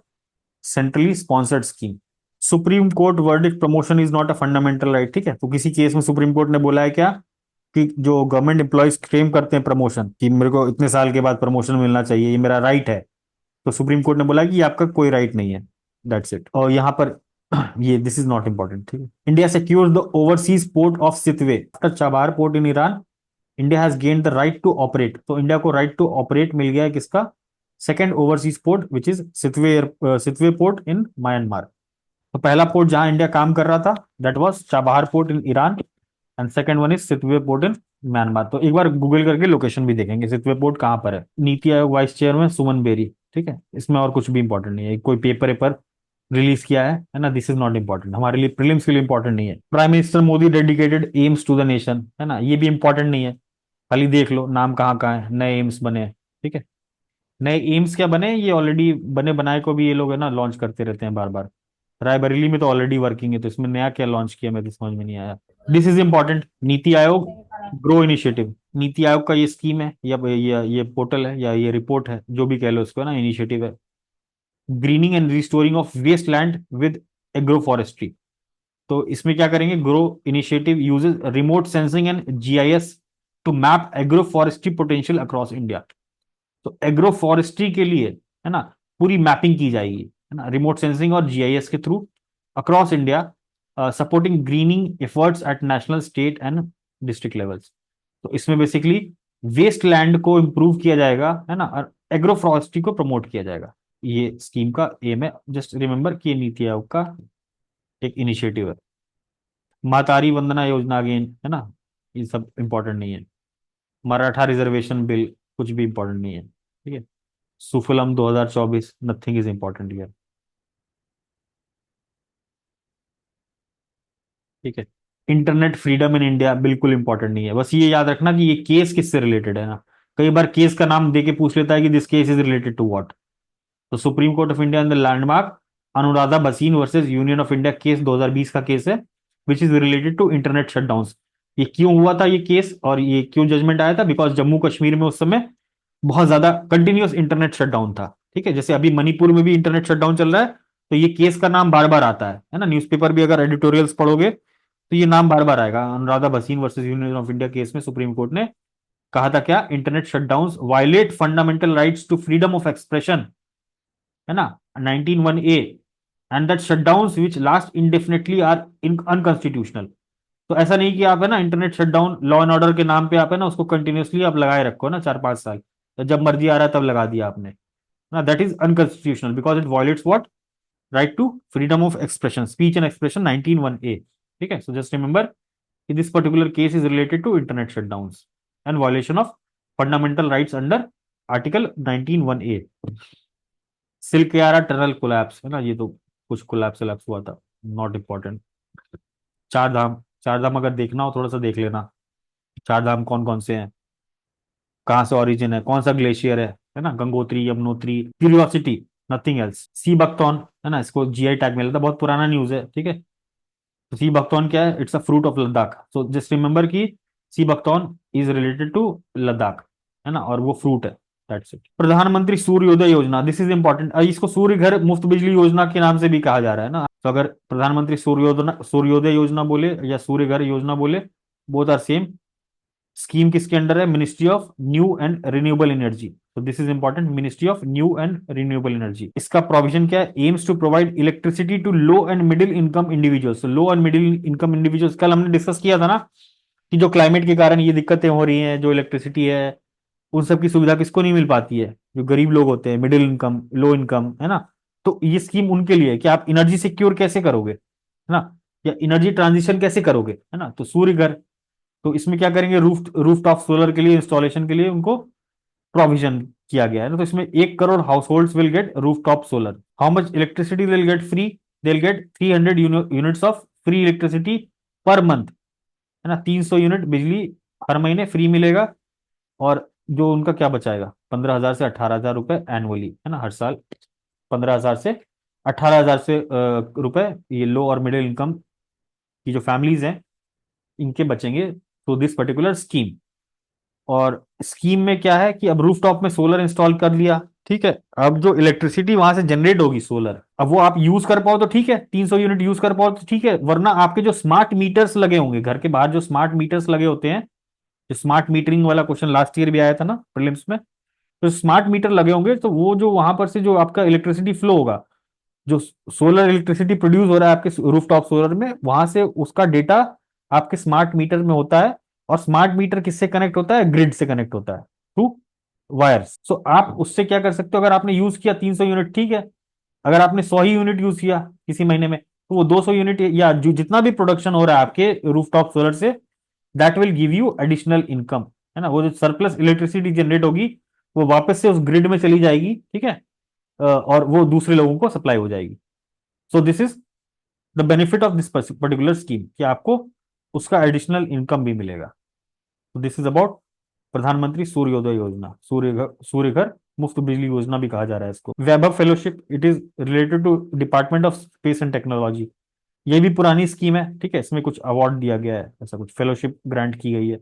centrally sponsored scheme. Supreme court verdict promotion is not a fundamental right. ठीक है, तो किसी केस में सुप्रीम कोर्ट ने बोला है क्या कि जो गवर्नमेंट एम्प्लॉयज क्लेम करते हैं प्रमोशन, कि मेरे को इतने साल के बाद प्रमोशन मिलना चाहिए, ये मेरा राइट है, तो सुप्रीम कोर्ट ने बोला कि ये आपका कोई राइट नहीं है, दैट्स इट। और यहाँ पर ये दिस इज नॉट इंपॉर्टेंट। ठीक है, India secures the overseas port of Sittwe after Chabahar port in Iran, India has gained the right to operate. तो इंडिया को राइट टू ऑपरेट मिल गया है किसका? Second overseas port which is Sittwe port in Myanmar. तो पहला पोर्ट जहां इंडिया काम कर रहा था that was Chabahar port in Iran, and second one is Sittwe port in Myanmar. तो एक बार गूगल करके लोकेशन भी देखेंगे सितवे पोर्ट कहां पर है। नीति आयोग वाइस चेयरमैन सुमन बेरी। ठीक है, इसमें और कुछ भी इंपॉर्टेंट नहीं है, कोई पेपर रिलीज किया है ना, दिस इज नॉट इंपॉर्टेंट, हमारे लिए प्रीलिम्स के लिए इंपॉर्टेंट नहीं है। Prime minister Modi dedicated AIIMS to the nation, है ना, ये भी इंपॉर्टेंट नहीं है, खाली देख लो नाम कहाँ कहाँ है, नए एम्स बने हैं। ठीक है, नए एम्स क्या बने, ये ऑलरेडी बने बनाए को भी ये लोग है ना लॉन्च करते रहते हैं बार बार। रायबरेली में तो ऑलरेडी वर्किंग है, तो इसमें नया क्या लॉन्च किया मेरे तो समझ में नहीं आया। This is important, NITI Aayog grow initiative. NITI Aayog का ये स्कीम है या ये पोर्टल है या ये रिपोर्ट है, जो भी कह लो इसको ना, इनिशिएटिव है। Greening and restoring of waste land with agroforestry. तो इसमें क्या करेंगे? Grow initiative uses remote sensing and GIS to map agroforestry potential across India. तो एग्रो फॉरेस्ट्री के लिए, है ना, पूरी मैपिंग की जाएगी, है ना, रिमोट सेंसिंग और GIS के through across India, supporting grinning efforts eight national, state and district levels. तो इसमें बेसिकली वेस्ट लैंड को इंप्रूव किया जाएगा, है ना, और एग्रो फॉरेस्ट्री को प्रमोट किया जाएगा। ये स्कीम का एम है। जस्ट रिमेंबर कि ये नीति आयोग का एक इनिशिएटिव है। मातारी वंदना योजना अगेन, है ना, ये सब इंपॉर्टेंट नहीं है। मराठा रिजर्वेशन बिल कुछ भी इंपॉर्टेंट नहीं है। ठीक है, सुफलम 2024, नथिंग इज इंपॉर्टेंट हियर। ठीक है, इंटरनेट फ्रीडम इन इंडिया बिल्कुल इंपॉर्टेंट नहीं है, बस ये याद रखना कि ये केस किससे रिलेटेड है ना। कई बार केस का नाम देके पूछ लेता है कि this case is related to what. तो supreme court of India in the landmark Anuradha Bhasin versus union of India case 2020 का केस है, which is related to internet shutdown. ये क्यों हुआ था ये केस और ये क्यों जजमेंट आया था? बिकॉज जम्मू कश्मीर में उस समय बहुत ज्यादा कंटिन्यूअस इंटरनेट शटडाउन था। ठीक है, जैसे अभी मणिपुर में भी इंटरनेट शटडाउन चल रहा है, तो ये केस का नाम बार बार आता है ना, न्यूज़पेपर भी अगर एडिटोरियल्स पढ़ोगे तो ये नाम बार बार आएगा। Anuradha Bhasin versus union of India case में सुप्रीम कोर्ट ने कहा था क्या, internet shutdowns violate fundamental rights to freedom of expression, है ना, 19(1)(a, and that shutdowns which last indefinitely are unconstitutional. तो ऐसा नहीं कि आप है ना internet shutdown law and order के नाम पे आप है ना उसको कंटिन्यूअसली आप लगाए रखो ना 4-5 साल, तो जब मर्जी आ रहा है तब लगा दिया आपने ना, that is unconstitutional because it violates what, right to freedom of expression, speech and expression 19(1)(a। ठीक है, so just remember this particular case is related to internet shutdowns and violation of fundamental rights under article 19(1)(a। Silkyara tunnel collapse, है ना, ये तो कुछ कोलैप्स हुआ था, नॉट इंपॉर्टेंट। चार धाम, चार धाम अगर देखना हो थोड़ा सा देख लेना, चार धाम कौन कौन से हैं, कहाँ से ओरिजिन है, कौन सा ग्लेशियर है ना, Gangotri, Yamunotri, curiosity, nothing else. Sea buckthorn, है ना, इसको जीआई टैग मिला था, बहुत पुराना न्यूज है, ठीक है। तो सी बकथॉर्न क्या है, it's a fruit of Ladakh, so just remember कि sea buckthorn is related to Ladakh, है ना, और वो फ्रूट है, दैट्स इट। प्रधानमंत्री सूर्योदय योजना, दिस इज इंपॉर्टेंट, इसको सूर्य घर मुफ्त बिजली योजना के नाम से भी कहा जा रहा है ना, तो अगर प्रधानमंत्री सूर्योदय योजना बोले या सूर्य घर योजना बोले, बोथ आर सेम। स्कीम किसके अंडर है, ministry of new and renewable energy, तो this is important, ministry of new and renewable energy. इसका प्रोविजन क्या है, aims to provide electricity to low and middle income individuals. Low and middle income individuals कल हमने डिस्कस किया था ना, कि जो क्लाइमेट के कारण ये दिक्कतें हो रही हैं, जो इलेक्ट्रिसिटी है उन सब की सुविधा किसको नहीं मिल पाती है, जो गरीब लोग होते हैं, मिडिल इनकम, लो इनकम, है ना। तो ये स्कीम उनके लिए है कि आप एनर्जी सिक्योर कैसे करोगे, है ना, या एनर्जी ट्रांजिशन कैसे करोगे, है ना। तो सूर्य घर, तो इसमें क्या करेंगे, रूफ टॉप सोलर के लिए इंस्टॉलेशन के लिए उनको प्रोविजन किया गया है ना। तो इसमें 1 crore house hold will get roof top solar. How much electricity will get free, they will get 300 units of free electricity per month, है ना, 300 यूनिट बिजली हर महीने फ्री मिलेगा। और जो उनका क्या बचाएगा, 15,000 से 18,000 रुपए एनुअली, है ना, हर साल 15,000 से 18,000 से रुपए ये लो और मिडिल इनकम की जो फैमिलीज हैं इनके बचेंगे तो दिस पर्टिकुलर स्कीम। और स्कीम में क्या है कि अब रूफटॉप में सोलर इंस्टॉल कर लिया, ठीक है, अब जो इलेक्ट्रिसिटी वहां से जनरेट होगी सोलर, अब वो आप यूज कर पाओ तो ठीक है, 300 यूनिट यूज कर पाओ तो ठीक है, वरना आपके जो स्मार्ट मीटर्स लगे होंगे घर के बाहर, जो स्मार्ट मीटर्स लगे होते हैं, जो स्मार्ट मीटरिंग वाला क्वेश्चन लास्ट ईयर भी आया था ना प्रीलिम्स में, तो स्मार्ट मीटर लगे होंगे, तो वो जो वहां पर से जो आपका इलेक्ट्रिसिटी फ्लो होगा, जो सोलर इलेक्ट्रिसिटी प्रोड्यूस हो रहा है आपके रूफटॉप सोलर में, वहां से उसका डेटा आपके स्मार्ट मीटर में होता है। और स्मार्ट मीटर किससे कनेक्ट होता है, ग्रिड से कनेक्ट होता है थ्रू वायर्स। सो आप उससे क्या कर सकते हो, अगर आपने यूज किया 300 यूनिट, ठीक है, अगर आपने 100 ही यूनिट यूज किया किसी महीने में, तो वो 200 यूनिट या जो जितना भी प्रोडक्शन हो रहा है आपके रूफटॉप सोलर से, that will give you additional income, है ना। वो जो सरप्लस इलेक्ट्रिसिटी जनरेट होगी वो वापस से उस ग्रिड में चली जाएगी, ठीक है, और वो दूसरे लोगों को सप्लाई हो जाएगी। सो this is the benefit of this particular scheme, कि आपको उसका एडिशनल इनकम भी मिलेगा। तो दिस इज अबाउट प्रधानमंत्री सूर्योदय योजना, सूर्य घर मुफ्त बिजली योजना भी कहा जा रहा है इसको। Vaibhav fellowship, it is related to department of space and technology, ये भी पुरानी स्कीम है, ठीक है, इसमें कुछ अवार्ड दिया गया है, ऐसा कुछ फेलोशिप ग्रांट की गई है।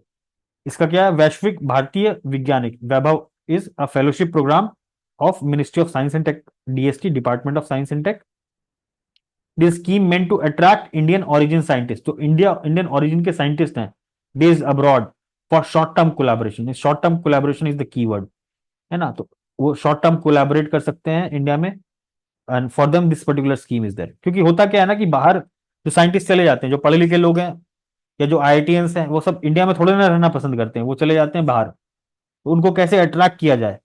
इसका क्या है, Vaishvik Bharatiya Vaigyanik, Vaibhav is a fellowship program of ministry of science and tech, DST, department of science and tech. This scheme meant to attract Indian origin scientist, तो इंडियन ओरिजिन के साइंटिस्ट हैं based abroad for short term collaboration, short term collaboration is the keyword, है ना। तो वो शॉर्ट टर्म कोलैबोरेट कर सकते हैं इंडिया में, and for them this particular scheme is there. क्योंकि होता क्या है ना कि बाहर जो साइंटिस्ट चले जाते हैं, जो पढ़े लिखे लोग हैं या जो आईआईटीएंस हैं, वो सब इंडिया में थोड़े ना रहना पसंद करते हैं, वो चले जाते हैं बाहर। तो उनको कैसे अट्रैक्ट किया जाए,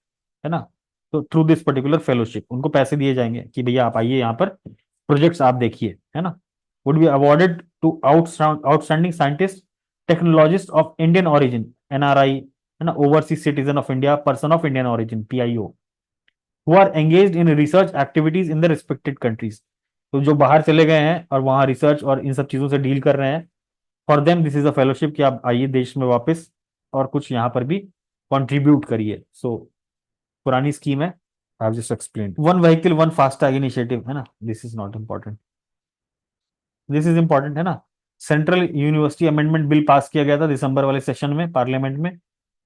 है ना, तो थ्रू दिस पर्टिकुलर फेलोशिप उनको पैसे दिए जाएंगे कि भैया आप आइए यहाँ पर प्रोजेक्ट्स आप देखिए, है ना। Would be awarded to outstanding scientist technologist of Indian origin, NRI, है ना, overseas citizen of India, person of Indian origin, PIO, who are engaged in research activities in the respected countries. तो जो बाहर चले गए हैं और वहां रिसर्च और इन सब चीजों से डील कर रहे हैं, for them this is a fellowship, कि आप आइए देश में वापस और कुछ यहाँ पर भी कंट्रीब्यूट करिए। सो पुरानी स्कीम है, I have just explained. One vehicle one FASTag initiative, है ना, this is not important, this is important, है ना। Central university amendment bill pass किया गया था दिसंबर वाले सेशन में पार्लियामेंट में।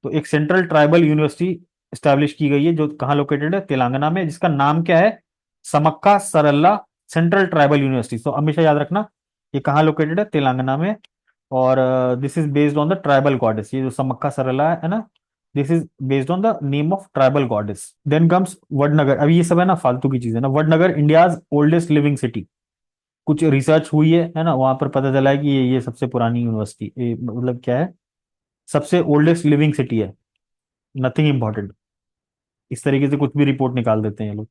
तो एक सेंट्रल ट्राइबल यूनिवर्सिटी स्टैब्लिश की गई है, जो कहाँ लोकेटेड है, तेलंगाना में, जिसका नाम क्या है, समक्का सरल्ला सेंट्रल ट्राइबल यूनिवर्सिटी। तो हमेशा याद रखना ये कहाँ लोकेटेड है, तेलंगाना में। और this is based on the tribal goddess, ये जो समक्का सरल्ला है ना, this is based on the name of tribal goddess. Then comes Vadnagar. अब ये सब है ना फालतू की चीज है ना। Vadnagar India's oldest living city, कुछ रिसर्च हुई है ना, वहां पर पता चला है कि ये सबसे पुरानी यूनिवर्सिटी, मतलब क्या है, सबसे ओल्डेस्ट लिविंग सिटी है। नथिंग इंपॉर्टेंट, इस तरीके से कुछ भी रिपोर्ट निकाल देते हैं ये लोग।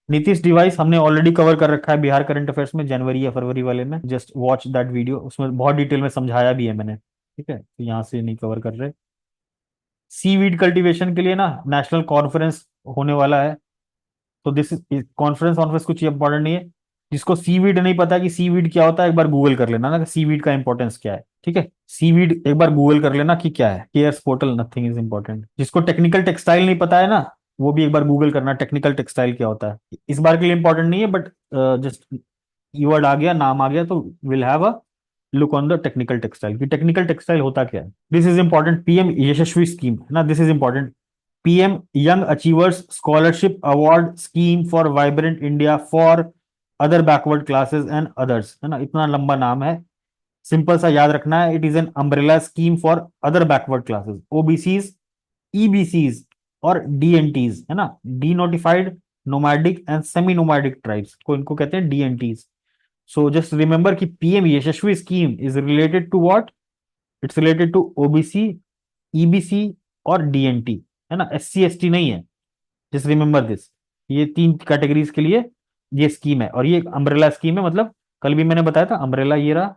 नीतीश डिवाइस हमने ऑलरेडी कवर कर रखा है बिहार करंट अफेयर्स में, जनवरी या फरवरी वाले में। जस्ट वॉच दैट वीडियो, उसमें बहुत डिटेल में समझाया भी है मैंने, ठीक है, तो यहाँ से नहीं कवर कर रहे। सीवीड कल्टीवेशन के लिए ना नेशनल कॉन्फ्रेंस होने वाला है, तो दिस इज कॉन्फ्रेंस कॉन्फ्रेंस कुछ इंपॉर्टेंट नहीं है। जिसको सीवीड नहीं पता कि सीवीड क्या होता है, एक बार गूगल कर लेना ना सीवीड का इंपॉर्टेंस क्या है, ठीक है। सीवीड एक बार गूगल कर लेना कि क्या है। Cares portal, nothing is important. जिसको टेक्निकल टेक्सटाइल नहीं पता है ना, वो भी एक बार गूगल करना टेक्निकल टेक्सटाइल क्या होता है। इस बार के लिए इंपॉर्टेंट नहीं है, बट जस्ट कीवर्ड आ गया, नाम आ गया, तो will have a look on the technical textile कि टेक्निकल टेक्सटाइल होता क्या है। This is important, PM Yashasvi scheme है ना, this is important. PM young achievers scholarship award scheme for vibrant India for other backward classes and others, है ना, इतना लंबा नाम है, सिंपल सा याद रखना है। It is an umbrella scheme for other backward classes, OBCs, EBCs और डीएनटीज, है ना, denotified nomadic and semi nomadic tribes को इनको कहते हैं डीएनटीज। सो जस्ट रिमेंबर कि PM Yashasvi scheme is related to what, it's related to OBC, EBC और डीएनटी, है ना, एससी एसटी नहीं है। जस्ट रिमेंबर दिस, ये तीन कैटेगरीज के लिए ये स्कीम है, और ये अम्ब्रेला स्कीम है। मतलब कल भी मैंने बताया था अम्ब्रेला ये रहा,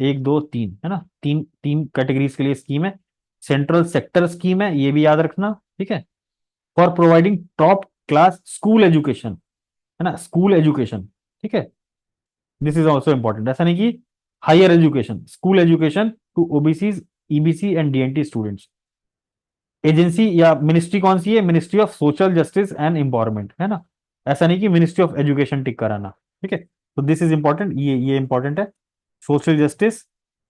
एक दो तीन, है ना, तीन तीन कैटेगरीज के लिए स्कीम है। सेंट्रल सेक्टर स्कीम है, ये भी याद रखना, ठीक है। For providing top class school education, है ना, स्कूल एजुकेशन, ठीक है, दिस इज ऑल्सो इंपॉर्टेंट। ऐसा नहीं कि higher education, school education to OBC, EBC and DNT students. Agency या मिनिस्ट्री कौन सी है, ministry of social justice and empowerment, है ना, ऐसा नहीं कि मिनिस्ट्री ऑफ एजुकेशन टिक कराना, ठीक है। तो दिस इज इंपॉर्टेंट, ये इंपॉर्टेंट है। Social justice,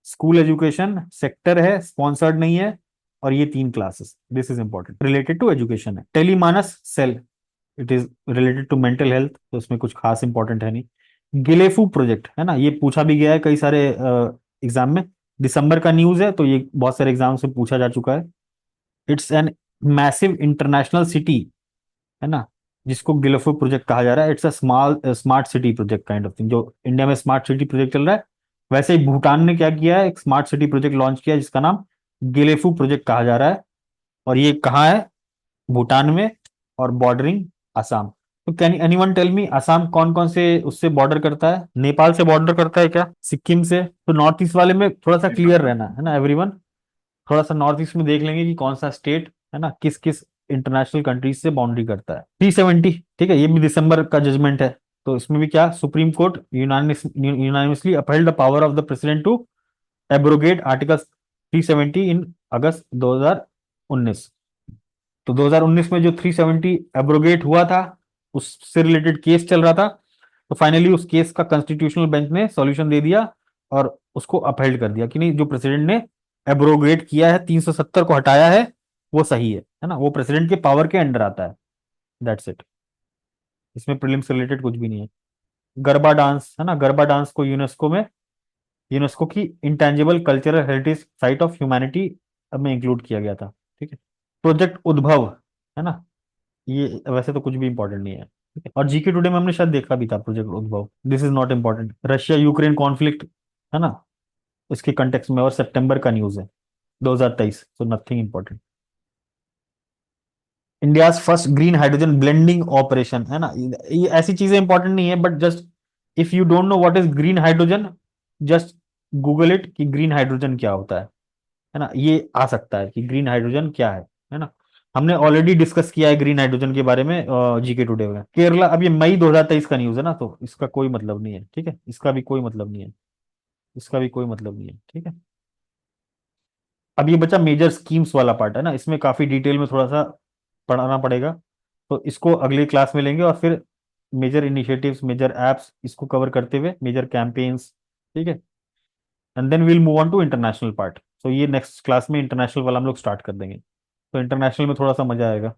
school education, sector है, स्पॉन्सर्ड नहीं है, और ये तीन classes, this is important, related to education है। Tele MANAS cell, it is related to mental health, तो इसमें कुछ खास इंपॉर्टेंट है नहीं। गिलेफू प्रोजेक्ट, है ना, ये पूछा भी गया है कई सारे एग्जाम में, दिसंबर का न्यूज है, तो ये बहुत सारे एग्जाम से पूछा जा चुका है। It's an massive international city, है ना, जिसको गिलेफू प्रोजेक्ट कहा जा रहा है। It's a smart city project kind of thing. जो इंडिया में स्मार्ट सिटी प्रोजेक्ट चल रहा है, वैसे ही भूटान ने क्या किया है, एक स्मार्ट सिटी प्रोजेक्ट लॉन्च किया है जिसका नाम गिलेफू प्रोजेक्ट कहा जा रहा है। और ये कहाँ है, भूटान में, और बॉर्डरिंग असम। तो can anyone tell me, Assam कौन कौन से उससे बॉर्डर करता है, नेपाल से बॉर्डर करता है क्या, सिक्किम से? तो नॉर्थ ईस्ट वाले में थोड़ा सा क्लियर रहना है ना एवरीवन, थोड़ा सा नॉर्थ ईस्ट में देख लेंगे कि कौन सा स्टेट, है ना, किस किस इंटरनेशनल कंट्रीज से बाउंड्री करता है। 370, ठीक है, ये भी दिसंबर का जजमेंट है। तो इसमें भी क्या, Supreme Court unanimously upheld the power of the president to abrogate article 370 in August 2019। तो 2019 में जो 370 एब्रोगेट हुआ था, उससे रिलेटेड केस चल रहा था, तो फाइनली उस केस का कॉन्स्टिट्यूशनल बेंच ने सॉल्यूशन दे दिया और उसको अपहेल्ड कर दिया कि नहीं, जो प्रेसिडेंट ने एब्रोगेट किया है, 370 को हटाया है, वो सही है ना, वो प्रेसिडेंट के पावर के अंडर आता है। दैट्स इट, इसमें प्रीलिम्स से रिलेटेड कुछ भी नहीं है। गरबा डांस, है ना, गरबा डांस को यूनेस्को में, यूनेस्को की intangible cultural heritage site of humanity में इंक्लूड किया गया था, ठीक है। प्रोजेक्ट उद्भव, है ना, ये वैसे तो कुछ भी इंपॉर्टेंट नहीं है, ठीक है। और जीके टुडे में हमने शायद देखा भी था प्रोजेक्ट उद्भव, this is not important. Russia Ukraine conflict, है ना, इसके कंटेक्स्ट में, और सितंबर का न्यूज है 2023, so nothing important. India first green hydrogen blending operation, है ना, ये ऐसी चीजें इंपॉर्टेंट नहीं है, but just if you don't know what is green hydrogen, just Google it कि ग्रीन हाइड्रोजन क्या होता है ना, ये आ सकता है कि ग्रीन हाइड्रोजन क्या है ना। हमने ऑलरेडी डिस्कस किया है ग्रीन हाइड्रोजन के बारे में जीके टुडे में। केरला, अब ये मई 2023 का न्यूज है ना, तो इसका कोई मतलब नहीं है, ठीक है, इसका भी कोई मतलब नहीं है, इसका भी कोई मतलब नहीं है, ठीक है। अब ये बचा मेजर स्कीम्स वाला पार्ट, है ना, इसमें काफी डिटेल में थोड़ा सा पढ़ाना पड़ेगा, तो इसको अगली क्लास में लेंगे, और फिर मेजर इनिशिएटिव्स, मेजर एप्स, इसको कवर करते हुए मेजर कैंपेन्स, ठीक है, and then we'll move on to international part. तो ये नेक्स्ट क्लास में इंटरनेशनल वाला हम लोग स्टार्ट कर देंगे, तो इंटरनेशनल में थोड़ा सा मजा आएगा।